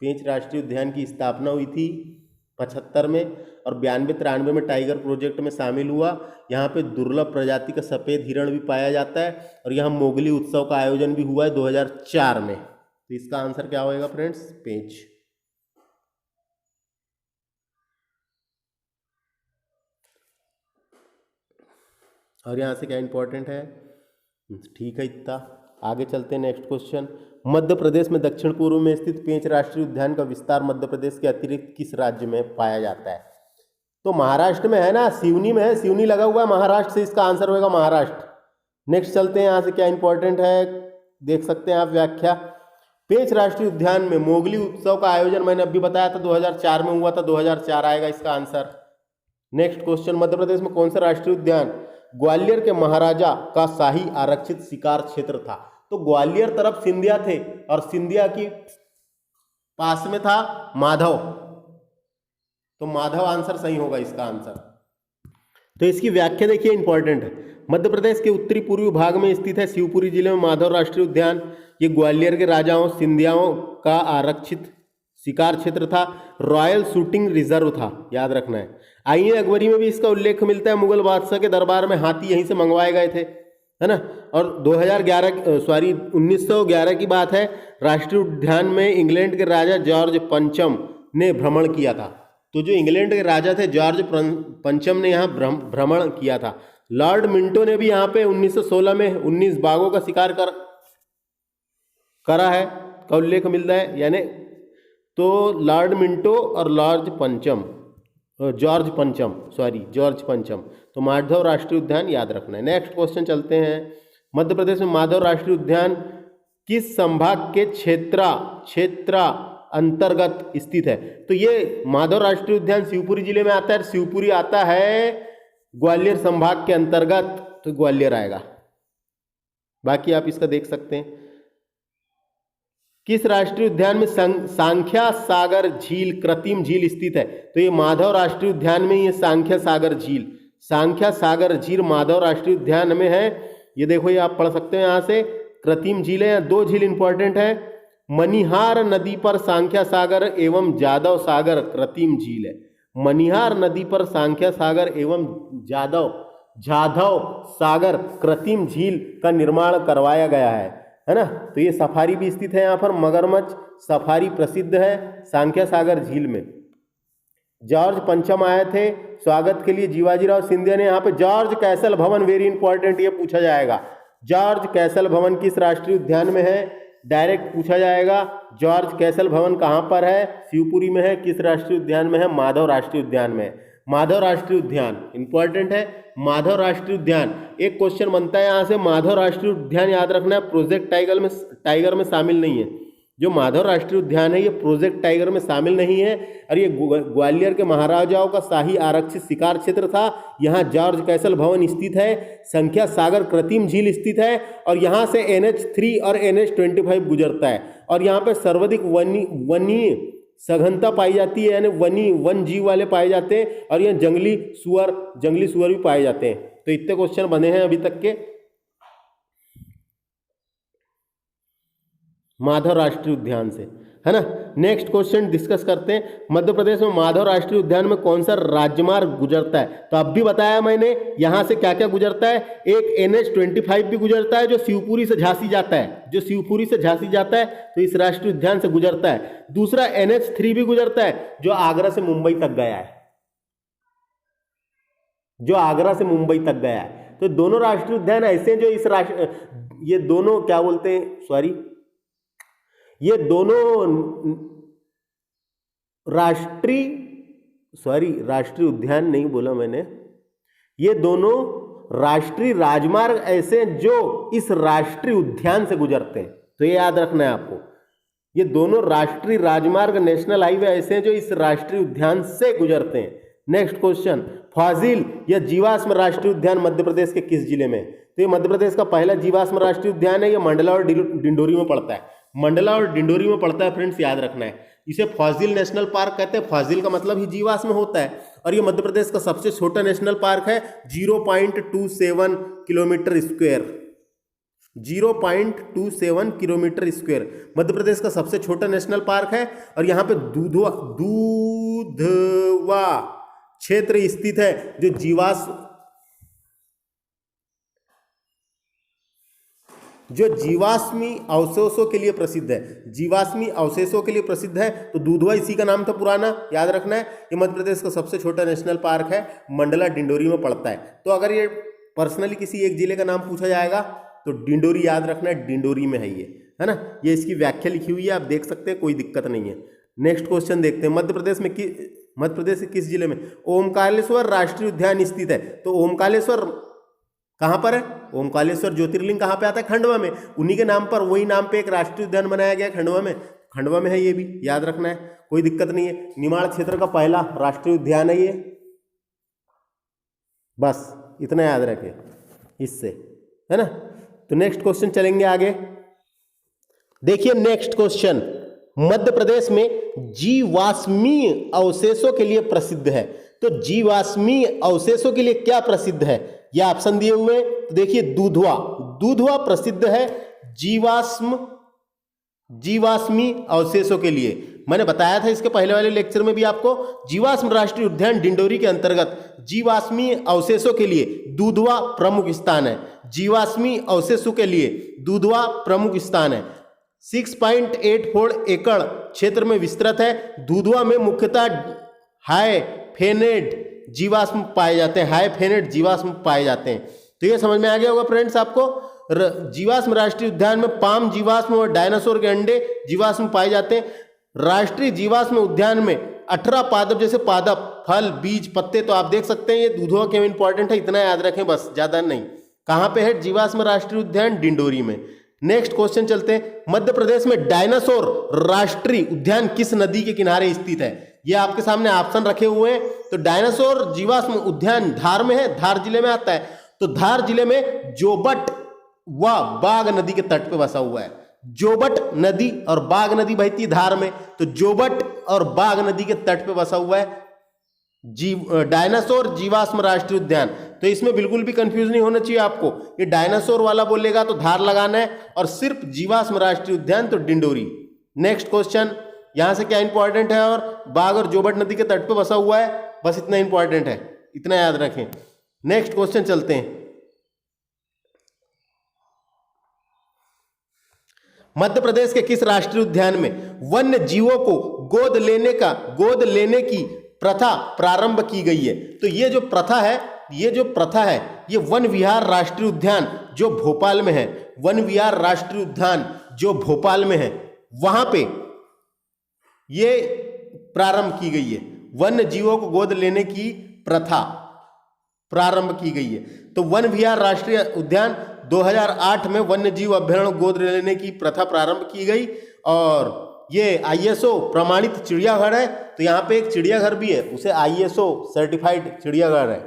S1: पेंच राष्ट्रीय उद्यान की स्थापना हुई थी 75 में और 92-93 में टाइगर प्रोजेक्ट में शामिल हुआ। यहाँ पे दुर्लभ प्रजाति का सफ़ेद हिरण भी पाया जाता है और यहाँ मोगली उत्सव का आयोजन भी हुआ है 2004 में। तो इसका आंसर क्या होएगा फ्रेंड्स? पेंच। और यहाँ से क्या इंपॉर्टेंट है? ठीक है, इतना आगे चलते हैं। नेक्स्ट क्वेश्चन, मध्य प्रदेश में दक्षिण पूर्व में स्थित पेंच राष्ट्रीय उद्यान का विस्तार मध्य प्रदेश के अतिरिक्त किस राज्य में पाया जाता है? तो महाराष्ट्र में है ना, सिवनी में है, सिवनी लगा हुआ है महाराष्ट्र से, इसका आंसर होगा महाराष्ट्र। नेक्स्ट चलते हैं, यहाँ से क्या इंपॉर्टेंट है देख सकते हैं आप व्याख्या। पेंच राष्ट्रीय उद्यान में मोगली उत्सव का आयोजन मैंने अभी बताया था 2004 में हुआ था, 2004 आएगा इसका answer. Next question, Madhya Pradesh में कौन सा राष्ट्रीय उद्यान ग्वालियर के महाराजा का शाही आरक्षित शिकार क्षेत्र था? तो ग्वालियर तरफ सिंधिया थे और सिंधिया की पास में था माधव, तो माधव आंसर सही होगा इसका आंसर। तो इसकी व्याख्या देखिए, इंपॉर्टेंट है। मध्य प्रदेश के उत्तरी पूर्वी भाग में स्थित है शिवपुरी जिले में माधव राष्ट्रीय उद्यान। ये ग्वालियर के राजाओं सिंधियाओं का आरक्षित शिकार क्षेत्र था, रॉयल शूटिंग रिजर्व था, याद रखना है। आईने अकबरी में भी इसका उल्लेख मिलता है, मुगल बादशाह के दरबार में हाथी यहीं से मंगवाए गए थे, है ना। और 1911 की बात है, राष्ट्रीय उद्यान में इंग्लैंड के राजा जॉर्ज पंचम ने भ्रमण किया था। तो जो इंग्लैंड के राजा थे जॉर्ज पंचम ने यहाँ भ्रमण किया था। लॉर्ड मिंटो ने भी यहाँ पे 1916 में 19 बाघों का शिकार करा है का उल्लेख मिलता है, यानी तो लॉर्ड मिंटो और जॉर्ज पंचम, तो माधव राष्ट्रीय उद्यान याद रखना है। नेक्स्ट क्वेश्चन चलते हैं, मध्य प्रदेश में माधव राष्ट्रीय उद्यान किस संभाग के क्षेत्र अंतर्गत स्थित है? तो ये माधव राष्ट्रीय उद्यान शिवपुरी जिले में आता है, शिवपुरी आता है ग्वालियर संभाग के अंतर्गत, तो ग्वालियर आएगा। बाकी आप इसका देख सकते हैं। किस राष्ट्रीय उद्यान में सांख्या सागर झील कृत्रिम झील स्थित है? तो ये माधव राष्ट्रीय उद्यान में ये सांख्या सागर झील माधव राष्ट्रीय उद्यान में है। ये देखो, ये आप पढ़ सकते हैं यहाँ से। कृत्रिम झील है, दो झील इंपॉर्टेंट है। मनिहार नदी पर सांख्या सागर एवं जादव सागर कृत्रिम झील है। मनिहार नदी पर सांख्या सागर एवं जादव सागर कृत्रिम झील का निर्माण करवाया गया है ना। तो ये सफारी भी स्थित है यहाँ पर। मगरमच्छ सफारी प्रसिद्ध है सांख्या सागर झील में। जॉर्ज पंचम आए थे स्वागत के लिए जीवाजीराव सिंधिया ने। यहाँ पे जॉर्ज कैसल भवन वेरी इंपॉर्टेंट, ये पूछा जाएगा। जॉर्ज कैसल भवन किस राष्ट्रीय उद्यान में है? डायरेक्ट पूछा जाएगा। जॉर्ज कैसल भवन कहाँ पर है? शिवपुरी में है। किस राष्ट्रीय उद्यान में है? माधव राष्ट्रीय उद्यान में। माधव राष्ट्रीय उद्यान इंपॉर्टेंट है। माधव राष्ट्रीय उद्यान एक क्वेश्चन बनता है यहाँ से। माधव राष्ट्रीय उद्यान याद रखना है, प्रोजेक्ट टाइगर में शामिल नहीं है। जो माधव राष्ट्रीय उद्यान है ये प्रोजेक्ट टाइगर में शामिल नहीं है। और ये ग्वालियर के महाराजाओं का शाही आरक्षित शिकार क्षेत्र था। यहाँ जॉर्ज कैसल भवन स्थित है। संख्या सागर कृत्रिम झील स्थित है और यहाँ से NH3 और NH25 गुजरता है। और यहाँ पे सर्वाधिक वन्य सघनता पाई जाती है, यानी वन जीव वाले पाए जाते हैं। और यहाँ जंगली सुअर भी पाए जाते हैं। तो इतने क्वेश्चन बने हैं अभी तक के माधव राष्ट्रीय उद्यान से, है ना। नेक्स्ट क्वेश्चन डिस्कस करते हैं। मध्य प्रदेश में माधव राष्ट्रीय उद्यान में कौन सा राजमार्ग गुजरता है? तो अब भी बताया मैंने यहां से क्या क्या गुजरता है। एक NH25 भी गुजरता है जो शिवपुरी से झांसी जाता है, तो इस राष्ट्रीय उद्यान से गुजरता है। दूसरा NH3 भी गुजरता है जो आगरा से मुंबई तक गया है। तो दोनों राष्ट्रीय उद्यान ऐसे हैं जो ये दोनों राष्ट्रीय उद्यान नहीं बोला मैंने, ये दोनों राष्ट्रीय राजमार्ग ऐसे हैं जो इस राष्ट्रीय उद्यान से गुजरते हैं। तो ये याद रखना है आपको। ये दोनों राष्ट्रीय राजमार्ग नेशनल हाईवे ऐसे हैं जो इस राष्ट्रीय उद्यान से गुजरते हैं। नेक्स्ट क्वेश्चन, फाजिल या जीवाश्म राष्ट्रीय उद्यान मध्य प्रदेश के किस जिले में? तो ये मध्य प्रदेश का पहला जीवाश्म राष्ट्रीय उद्यान है। ये मंडला और डिंडोरी में पड़ता है। फ्रेंड्स याद रखना है। इसे फाजिल नेशनल पार्क कहते हैं। फाजिल का मतलब ही जीवाश्म होता है। और ये मध्य प्रदेश का सबसे छोटा नेशनल पार्क है, 0.27 kilometre square. 0.27 kilometre square Madhya Pradesh का सबसे छोटा नेशनल पार्क है। और यहाँ पे दूधवा क्षेत्र स्थित है जो जीवाश्मी अवशेषों के लिए प्रसिद्ध है। तो दूधवा इसी का नाम था पुराना, याद रखना है। ये मध्य प्रदेश का सबसे छोटा नेशनल पार्क है, मंडला डिंडोरी में पड़ता है। तो अगर ये पर्सनली किसी एक जिले का नाम पूछा जाएगा तो डिंडोरी याद रखना है, डिंडोरी में है ये, है ना। ये इसकी व्याख्या लिखी हुई है, आप देख सकते हैं, कोई दिक्कत नहीं है। नेक्स्ट क्वेश्चन देखते हैं। मध्य प्रदेश के किस जिले में ओमकारेश्वर राष्ट्रीय उद्यान स्थित है? तो ओमकारेश्वर कहाँ पर है? ओमकारेश्वर ज्योतिर्लिंग कहाँ पे आता है? खंडवा में। उन्हीं के नाम पर, वही नाम पे एक राष्ट्रीय उद्यान बनाया गया खंडवा में है। ये भी याद रखना है, कोई दिक्कत नहीं है। निमाड़ क्षेत्र का पहला राष्ट्रीय उद्यान है ये। बस इतना याद रखें इससे, है ना। तो नेक्स्ट क्वेश्चन चलेंगे आगे। देखिए नेक्स्ट क्वेश्चन, मध्य प्रदेश में जीवाश्मीय अवशेषों के लिए प्रसिद्ध है। तो जीवाश्मीय अवशेषों के लिए क्या प्रसिद्ध है? ये ऑप्शन दिए हुए। तो देखिए दूधवा प्रसिद्ध है जीवाश्मी अवशेषों के लिए। मैंने बताया था इसके पहले वाले लेक्चर में भी आपको। जीवाश्म राष्ट्रीय उद्यान डिंडोरी के अंतर्गत जीवाश्मी अवशेषों के लिए दूधवा प्रमुख स्थान है। जीवाश्मी अवशेषों के लिए दूधवा प्रमुख स्थान है। 6.84 एकड़ क्षेत्र में विस्तृत है। दूधवा में मुख्यतः हाइफेनेट जीवाश्म पाए जाते हैं। तो ये समझ में आ गया होगा फ्रेंड्स आपको। जीवाश्म राष्ट्रीय उद्यान में पाम जीवाश्म और डायनासोर के अंडे जीवाश्म पाए जाते हैं। राष्ट्रीय जीवाश्म उद्यान में 18 पादप, जैसे पादप, फल, बीज, पत्ते, तो आप देख सकते हैं ये दूधवा के इंपॉर्टेंट है, इतना याद रखें बस, ज्यादा नहीं। कहाँ पे है जीवाश्म राष्ट्रीय उद्यान? डिंडोरी में। नेक्स्ट क्वेश्चन चलते हैं। मध्य प्रदेश में डायनासोर राष्ट्रीय उद्यान किस नदी के किनारे स्थित है? ये आपके सामने ऑप्शन रखे हुए हैं। तो डायनासोर जीवाश्म उद्यान धार में है, धार जिले में आता है। तो धार जिले में जोबट व बाघ नदी के तट पे बसा हुआ है। जोबट नदी और बाघ नदी बहती है धार में, तो जोबट और बाघ नदी के तट पे बसा हुआ है डायनासोर जीवाश्म राष्ट्रीय उद्यान। तो इसमें बिल्कुल भी कंफ्यूज नहीं होना चाहिए आपको, ये डायनासोर वाला बोलेगा तो धार लगाना है, और सिर्फ जीवाश्म राष्ट्रीय उद्यान तो डिंडोरी। नेक्स्ट क्वेश्चन, यहां से क्या इंपॉर्टेंट है, और बाघ और जोबट नदी के तट पे बसा हुआ है, बस इतना इंपॉर्टेंट है, इतना याद रखें। नेक्स्ट क्वेश्चन चलते हैं। मध्य प्रदेश के किस राष्ट्रीय उद्यान में वन्य जीवों को गोद लेने की प्रथा प्रारंभ की गई है? तो ये जो प्रथा है ये वन विहार राष्ट्रीय उद्यान जो भोपाल में है, वन विहार राष्ट्रीय उद्यान जो भोपाल में है, वहां पे ये प्रारंभ की गई है। वन्य जीवों को गोद लेने की प्रथा प्रारंभ की गई है। तो वन विहार राष्ट्रीय उद्यान 2008 में वन्य जीव अभ्यारण्य गोद लेने की प्रथा प्रारंभ की गई, और ये ISO प्रमाणित चिड़ियाघर है। तो यहाँ पे एक चिड़ियाघर भी है, उसे ISO सर्टिफाइड चिड़ियाघर है।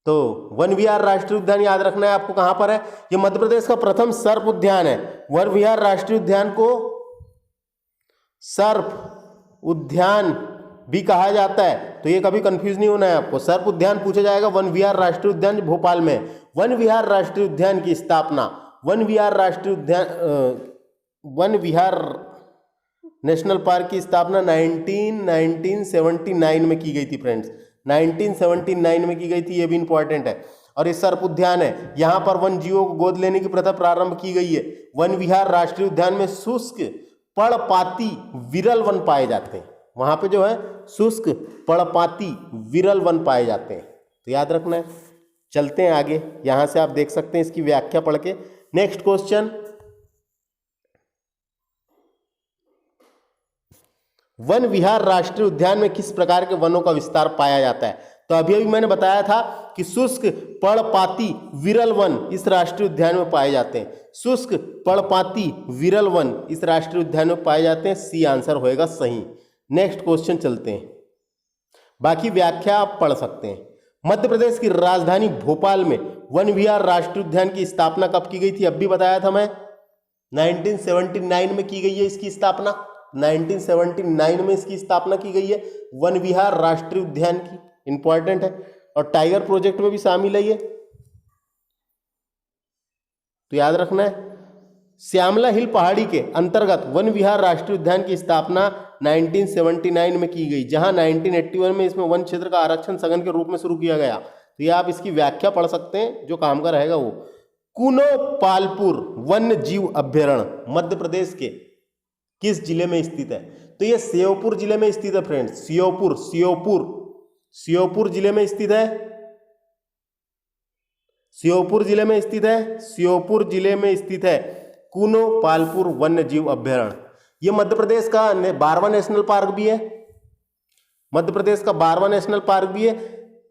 S1: तो वन विहार राष्ट्रीय उद्यान याद रखना है आपको कहां पर है, ये मध्य प्रदेश का प्रथम सर्प उद्यान है। वन विहार राष्ट्रीय उद्यान को सर्प उद्यान भी कहा जाता है, तो ये कभी कंफ्यूज नहीं होना है आपको। सर्प उद्यान पूछा जाएगा, वन विहार राष्ट्रीय उद्यान जो भोपाल में है। वन विहार राष्ट्रीय उद्यान की स्थापना, वन विहार नेशनल पार्क की स्थापना 1979 में की गई थी फ्रेंड्स, 1979 में की गई थी, ये भी इंपॉर्टेंट है। और ये सर्प उद्यान है, यहाँ पर वन जीवों को गोद लेने की प्रथा प्रारंभ की गई है। वन विहार राष्ट्रीय उद्यान में शुष्क पर्णपाती विरल वन पाए जाते हैं, वहां पे जो है शुष्क पर्णपाती विरल वन पाए जाते हैं, तो याद रखना है। चलते हैं आगे, यहां से आप देख सकते हैं इसकी व्याख्या पढ़ के। नेक्स्ट क्वेश्चन, वन विहार राष्ट्रीय उद्यान में किस प्रकार के वनों का विस्तार पाया जाता है? तो अभी मैंने बताया था कि शुष्क पर्णपाती विरल वन इस राष्ट्रीय उद्यान में पाए जाते हैं। शुष्क पर्णपाती विरल वन इस राष्ट्रीय उद्यान में पाए जाते हैं, सी आंसर होएगा सही। नेक्स्ट क्वेश्चन चलते हैं, बाकी व्याख्या आप पढ़ सकते हैं। मध्य प्रदेश की राजधानी भोपाल में वन विहार राष्ट्रीय उद्यान की स्थापना कब की गई थी? अब भी बताया था मैं, 1979 में की गई है इसकी स्थापना, 1979 में इसकी स्थापना की गई है वन विहार राष्ट्रीय उद्यान की, इंपॉर्टेंट है। और टाइगर प्रोजेक्ट में भी शामिल है ये, तो याद रखना है। श्यामला हिल पहाड़ी के अंतर्गत वन विहार राष्ट्रीय उद्यान की स्थापना 1979 में की गई, जहां 1981 में इसमें वन क्षेत्र का आरक्षण सघन के रूप में शुरू किया गया। तो ये आप इसकी व्याख्या पढ़ सकते हैं, जो काम का रहेगा वो। कुनोपालपुर वन्य जीव अभ्यारण्य मध्य प्रदेश के किस जिले में स्थित है? तो ये श्योपुर जिले में स्थित है फ्रेंड्स, श्योपुर जिले में स्थित है, श्योपुर जिले में स्थित है, श्योपुर जिले में स्थित है कुनोपालपुर वन्य जीव अभ्यारण्य। ये मध्य प्रदेश का 12वां नेशनल पार्क भी है, मध्य प्रदेश का 12वां नेशनल पार्क भी है।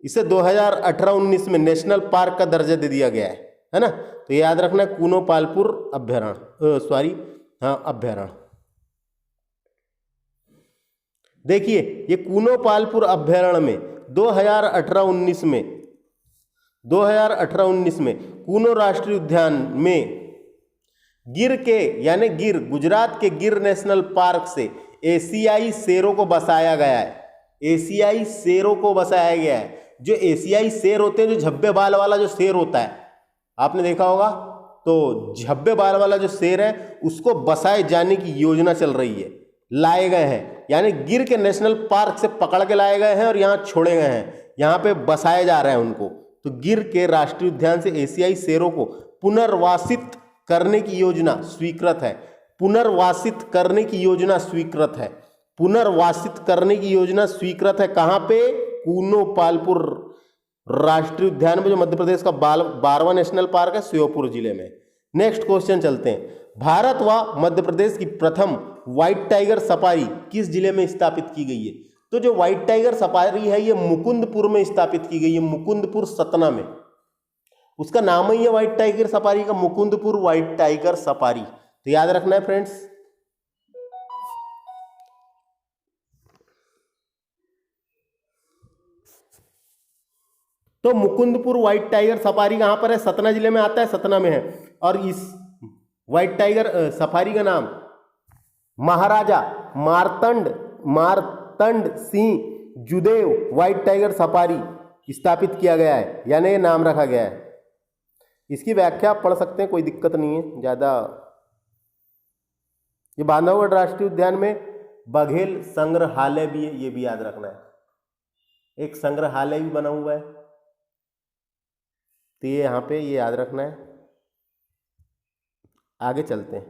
S1: इसे 2018-19 में नेशनल पार्क का दर्जा दे दिया गया है ना। तो ये याद रखना है कुनोपालपुर अभ्यारण्य, अभ्यारण्य। देखिए ये कुनोपालपुर अभ्यारण्य में 2018-19 में कुनो राष्ट्रीय उद्यान में गिर गुजरात के गिर नेशनल पार्क से एशियाई शेरों को बसाया गया है, एशियाई शेरों को बसाया गया है। जो एशियाई शेर होते हैं, जो झब्बे बाल वाला जो शेर होता है, आपने देखा होगा, तो झब्बे बाल वाला जो शेर है उसको बसाए जाने की योजना चल रही है, लाए गए हैं, यानी गिर के नेशनल पार्क से पकड़ के लाए गए हैं और यहाँ छोड़े गए हैं, यहाँ पे बसाए जा रहे हैं उनको। तो गिर के राष्ट्रीय उद्यान से एशियाई शेरों को पुनर्वासित करने की योजना स्वीकृत है, पुनर्वासित करने की योजना स्वीकृत है, पुनर्वासित करने की योजना स्वीकृत है। कहाँ पे? कुनोपालपुर राष्ट्रीय उद्यान में, जो मध्य प्रदेश का 12वां नेशनल पार्क है, श्योपुर जिले में। नेक्स्ट क्वेश्चन चलते हैं। भारत व मध्य प्रदेश की प्रथम व्हाइट टाइगर सफारी किस जिले में स्थापित की गई है? तो जो व्हाइट टाइगर सफारी है ये मुकुंदपुर में स्थापित की गई है, मुकुंदपुर सतना में। उसका नाम ही है व्हाइट टाइगर सफारी का, मुकुंदपुर व्हाइट टाइगर सफारी। तो याद रखना है फ्रेंड्स। तो मुकुंदपुर व्हाइट टाइगर सफारी कहां पर है? सतना जिले में आता है, सतना में है। और इस व्हाइट टाइगर सफारी का नाम Maharaja Martand Singh Judeo white tiger safari स्थापित किया गया है, यानी ये नाम रखा गया है। इसकी व्याख्या आप पढ़ सकते हैं, कोई दिक्कत नहीं है ज़्यादा। ये बांधवगढ़ राष्ट्रीय उद्यान में बघेल संग्रहालय भी है, ये भी याद रखना है। एक संग्रहालय भी बना हुआ है, तो ये यहाँ पे ये याद रखना है। आगे चलते हैं,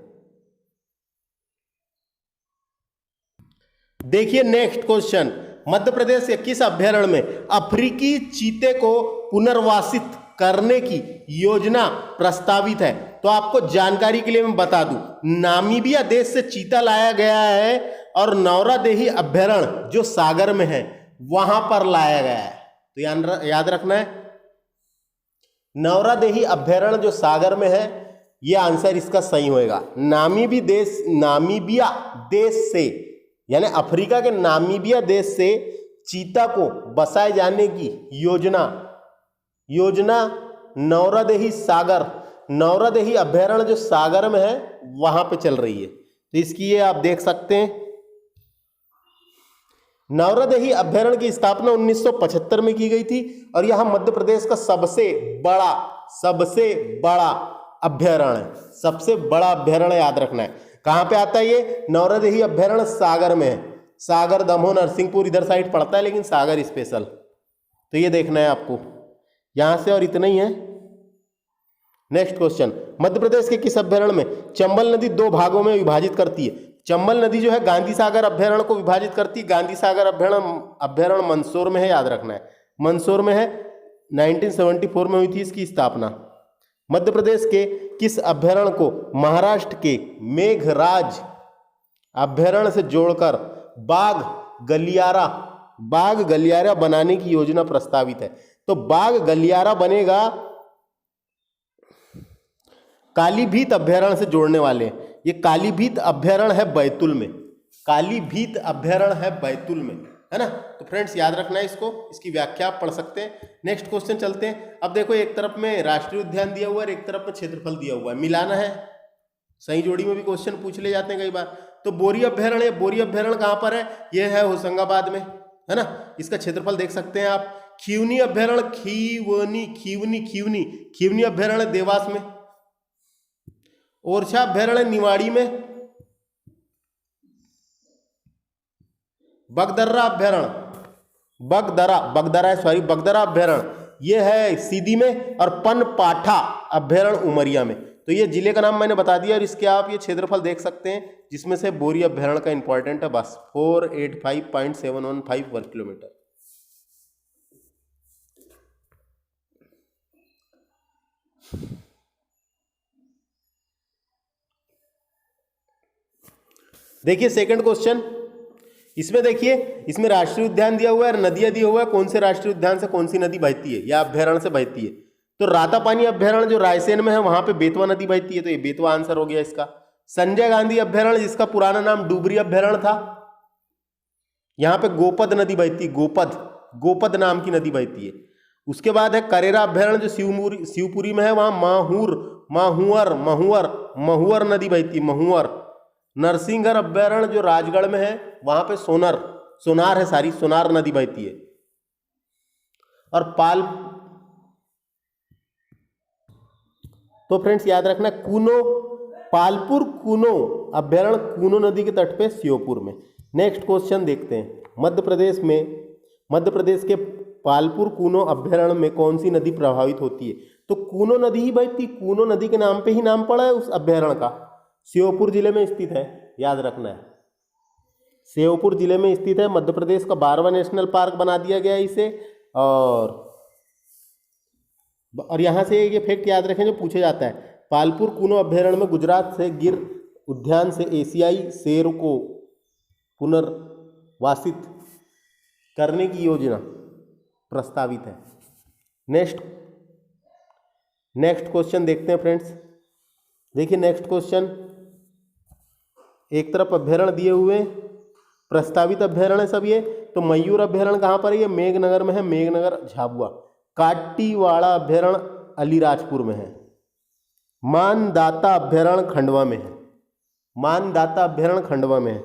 S1: देखिए नेक्स्ट क्वेश्चन। मध्य प्रदेश के किस अभ्यारण्य में अफ्रीकी चीते को पुनर्वासित करने की योजना प्रस्तावित है? तो आपको जानकारी के लिए मैं बता दूं, नामीबिया देश से चीता लाया गया है और नौरादेही अभ्यारण्य जो सागर में है वहां पर लाया गया है। तो याद रखना है, नौरादेही अभ्यारण्य जो सागर में है, यह आंसर इसका सही होएगा। नामीबिया देश से, यानी अफ्रीका के नामीबिया देश से चीता को बसाए जाने की योजना नौरादेही अभ्यारण्य जो सागर में है वहां पे चल रही है। तो इसकी ये आप देख सकते हैं। नौरादेही अभ्यारण्य की स्थापना 1975 में की गई थी और यह मध्य प्रदेश का सबसे बड़ा अभ्यारण्य है। सबसे बड़ा अभ्यारण्य याद रखना है। कहां पे आता है ये? नौरादेही अभ्यारण्य सागर में है। सागर, दमोह, नरसिंहपुर इधर साइड पड़ता है, लेकिन सागर स्पेशल। तो ये देखना है आपको यहां से, और इतना ही है। नेक्स्ट क्वेश्चन, मध्य प्रदेश के किस अभ्यारण्य में चंबल नदी 2 भागों में विभाजित करती है? चंबल नदी जो है गांधी सागर अभ्यारण्य को विभाजित करती है। गांधी सागर अभ्यारण्य मंदसौर में है, याद रखना है, मंदसौर में है। 1974 में हुई थी इसकी स्थापना। मध्य प्रदेश के किस अभ्यारण्य को महाराष्ट्र के मेघराज अभ्यारण्य से जोड़कर बाघ गलियारा बनाने की योजना प्रस्तावित है? तो बाघ गलियारा बनेगा कालीभीत अभ्यारण्य से जोड़ने वाले हैं। ये कालीभीत अभ्यारण्य है बैतूल में। कालीभीत अभ्यारण्य है बैतूल में, है ना। तो फ्रेंड्स याद रखना है इसको, इसकी व्याख्या आप पढ़ सकते हैं। नेक्स्ट क्वेश्चन चलते हैं। अब देखो, एक तरफ में राष्ट्रीय उद्यान दिया हुआ है, एक तरफ में क्षेत्रफल दिया हुआ है, मिलाना है। सही जोड़ी में भी क्वेश्चन पूछ ले जाते हैं कई बार। तो बोरी अभ्यारण्य कहां पर है? यह है होशंगाबाद में, है ना। इसका क्षेत्रफल देख सकते हैं आप। खीवनी अभ्यारण्य, खीवनी अभ्यारण्य देवास में। ओरछा अभ्यारण्य निवाड़ी में। बगदरा अभ्यारण्य ये है सीधी में, और पनपाठा अभ्यारण्य उमरिया में। तो ये जिले का नाम मैंने बता दिया, और इसके आप ये क्षेत्रफल देख सकते हैं, जिसमें से बोरी अभ्यारण्य का इंपॉर्टेंट है बस 485.715 वर्ग किलोमीटर। देखिए सेकंड क्वेश्चन, इसमें देखिए, इसमें राष्ट्रीय उद्यान दिया हुआ है, नदियां दिया हुआ है, कौन से राष्ट्रीय उद्यान से कौन सी नदी बहती है या अभ्यारण्य से बहती है। तो रातापानी अभ्यारण्य जो रायसेन में है, वहां पे बेतवा नदी बहती है, तो ये बेतवा आंसर हो गया इसका। संजय गांधी अभ्यारण्य, जिसका पुराना नाम डुबरी अभ्यारण्य था, यहां पे गोपद नदी बहती है, गोपद नाम की नदी बहती है। उसके बाद है करेरा अभ्यारण्य जो शिवपुरी में है, वहां महुअर नदी बहती है, महुअर। नरसिंहगढ़ अभ्यारण्य जो राजगढ़ में है, वहां पे सोनार नदी बहती है। और तो फ्रेंड्स याद रखना, पालपुर कूनो अभ्यारण्य कूनो नदी के तट पे श्योपुर में। नेक्स्ट क्वेश्चन देखते हैं, मध्य प्रदेश के पालपुर कूनो अभ्यारण्य में कौन सी नदी प्रभावित होती है? तो कूनो नदी ही बहती, कूनो नदी के नाम पे ही नाम पड़ा है उस अभ्यारण्य का। श्योपुर जिले में स्थित है, याद रखना है, श्योपुर जिले में स्थित है। मध्य प्रदेश का 12वां नेशनल पार्क बना दिया गया है इसे। और यहां से ये फैक्ट याद रखें जो पूछा जाता है, पालपुर कूनो अभ्यारण्य में गुजरात से गिर उद्यान से एशियाई शेर को पुनर्वासित करने की योजना प्रस्तावित है। नेक्स्ट क्वेश्चन देखते हैं फ्रेंड्स। देखिए नेक्स्ट क्वेश्चन, एक तरफ अभ्यारण्य दिए हुए, प्रस्तावित अभ्यारण्य सब ये। तो मयूर अभ्यारण्य कहां पर है? ये मेघनगर में है, मेघनगर झाबुआ। काटीवाड़ा अभ्यारण्य अलीराजपुर में है। मानदाता अभ्यारण्य खंडवा में है। मानदाता अभ्यारण्य खंडवा में है।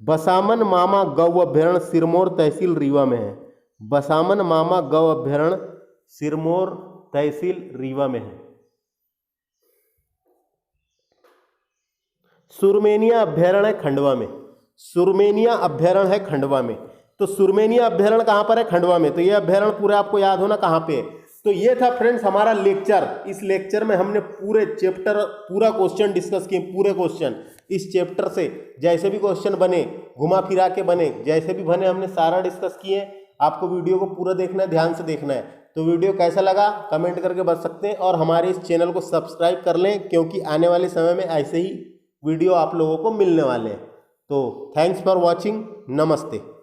S1: बसामन मामा गौ अभ्यारण्य सिरमौर तहसील रीवा में है। बसामन मामा गौ अभ्यारण्य सिरमौर तहसील रीवा में है। सुरमेनिया अभ्यारण्य खंडवा में। सुरमेनिया अभ्यारण्य है खंडवा में। तो सुरमेनिया अभ्यारण्य कहाँ पर है? खंडवा में। तो ये अभ्यारण्य पूरा आपको याद होना कहाँ पे है। तो ये था फ्रेंड्स हमारा लेक्चर। इस लेक्चर में हमने पूरे चैप्टर पूरा क्वेश्चन डिस्कस किए, पूरे क्वेश्चन इस चैप्टर से जैसे भी क्वेश्चन बने, घुमा फिरा के बने, जैसे भी बने हमने सारा डिस्कस किए। आपको वीडियो को पूरा देखना है, ध्यान से देखना है। तो वीडियो कैसा लगा कमेंट करके बता सकते हैं, और हमारे इस चैनल को सब्सक्राइब कर लें, क्योंकि आने वाले समय में ऐसे ही वीडियो आप लोगों को मिलने वाले हैं। तो थैंक्स फॉर वॉचिंग, नमस्ते।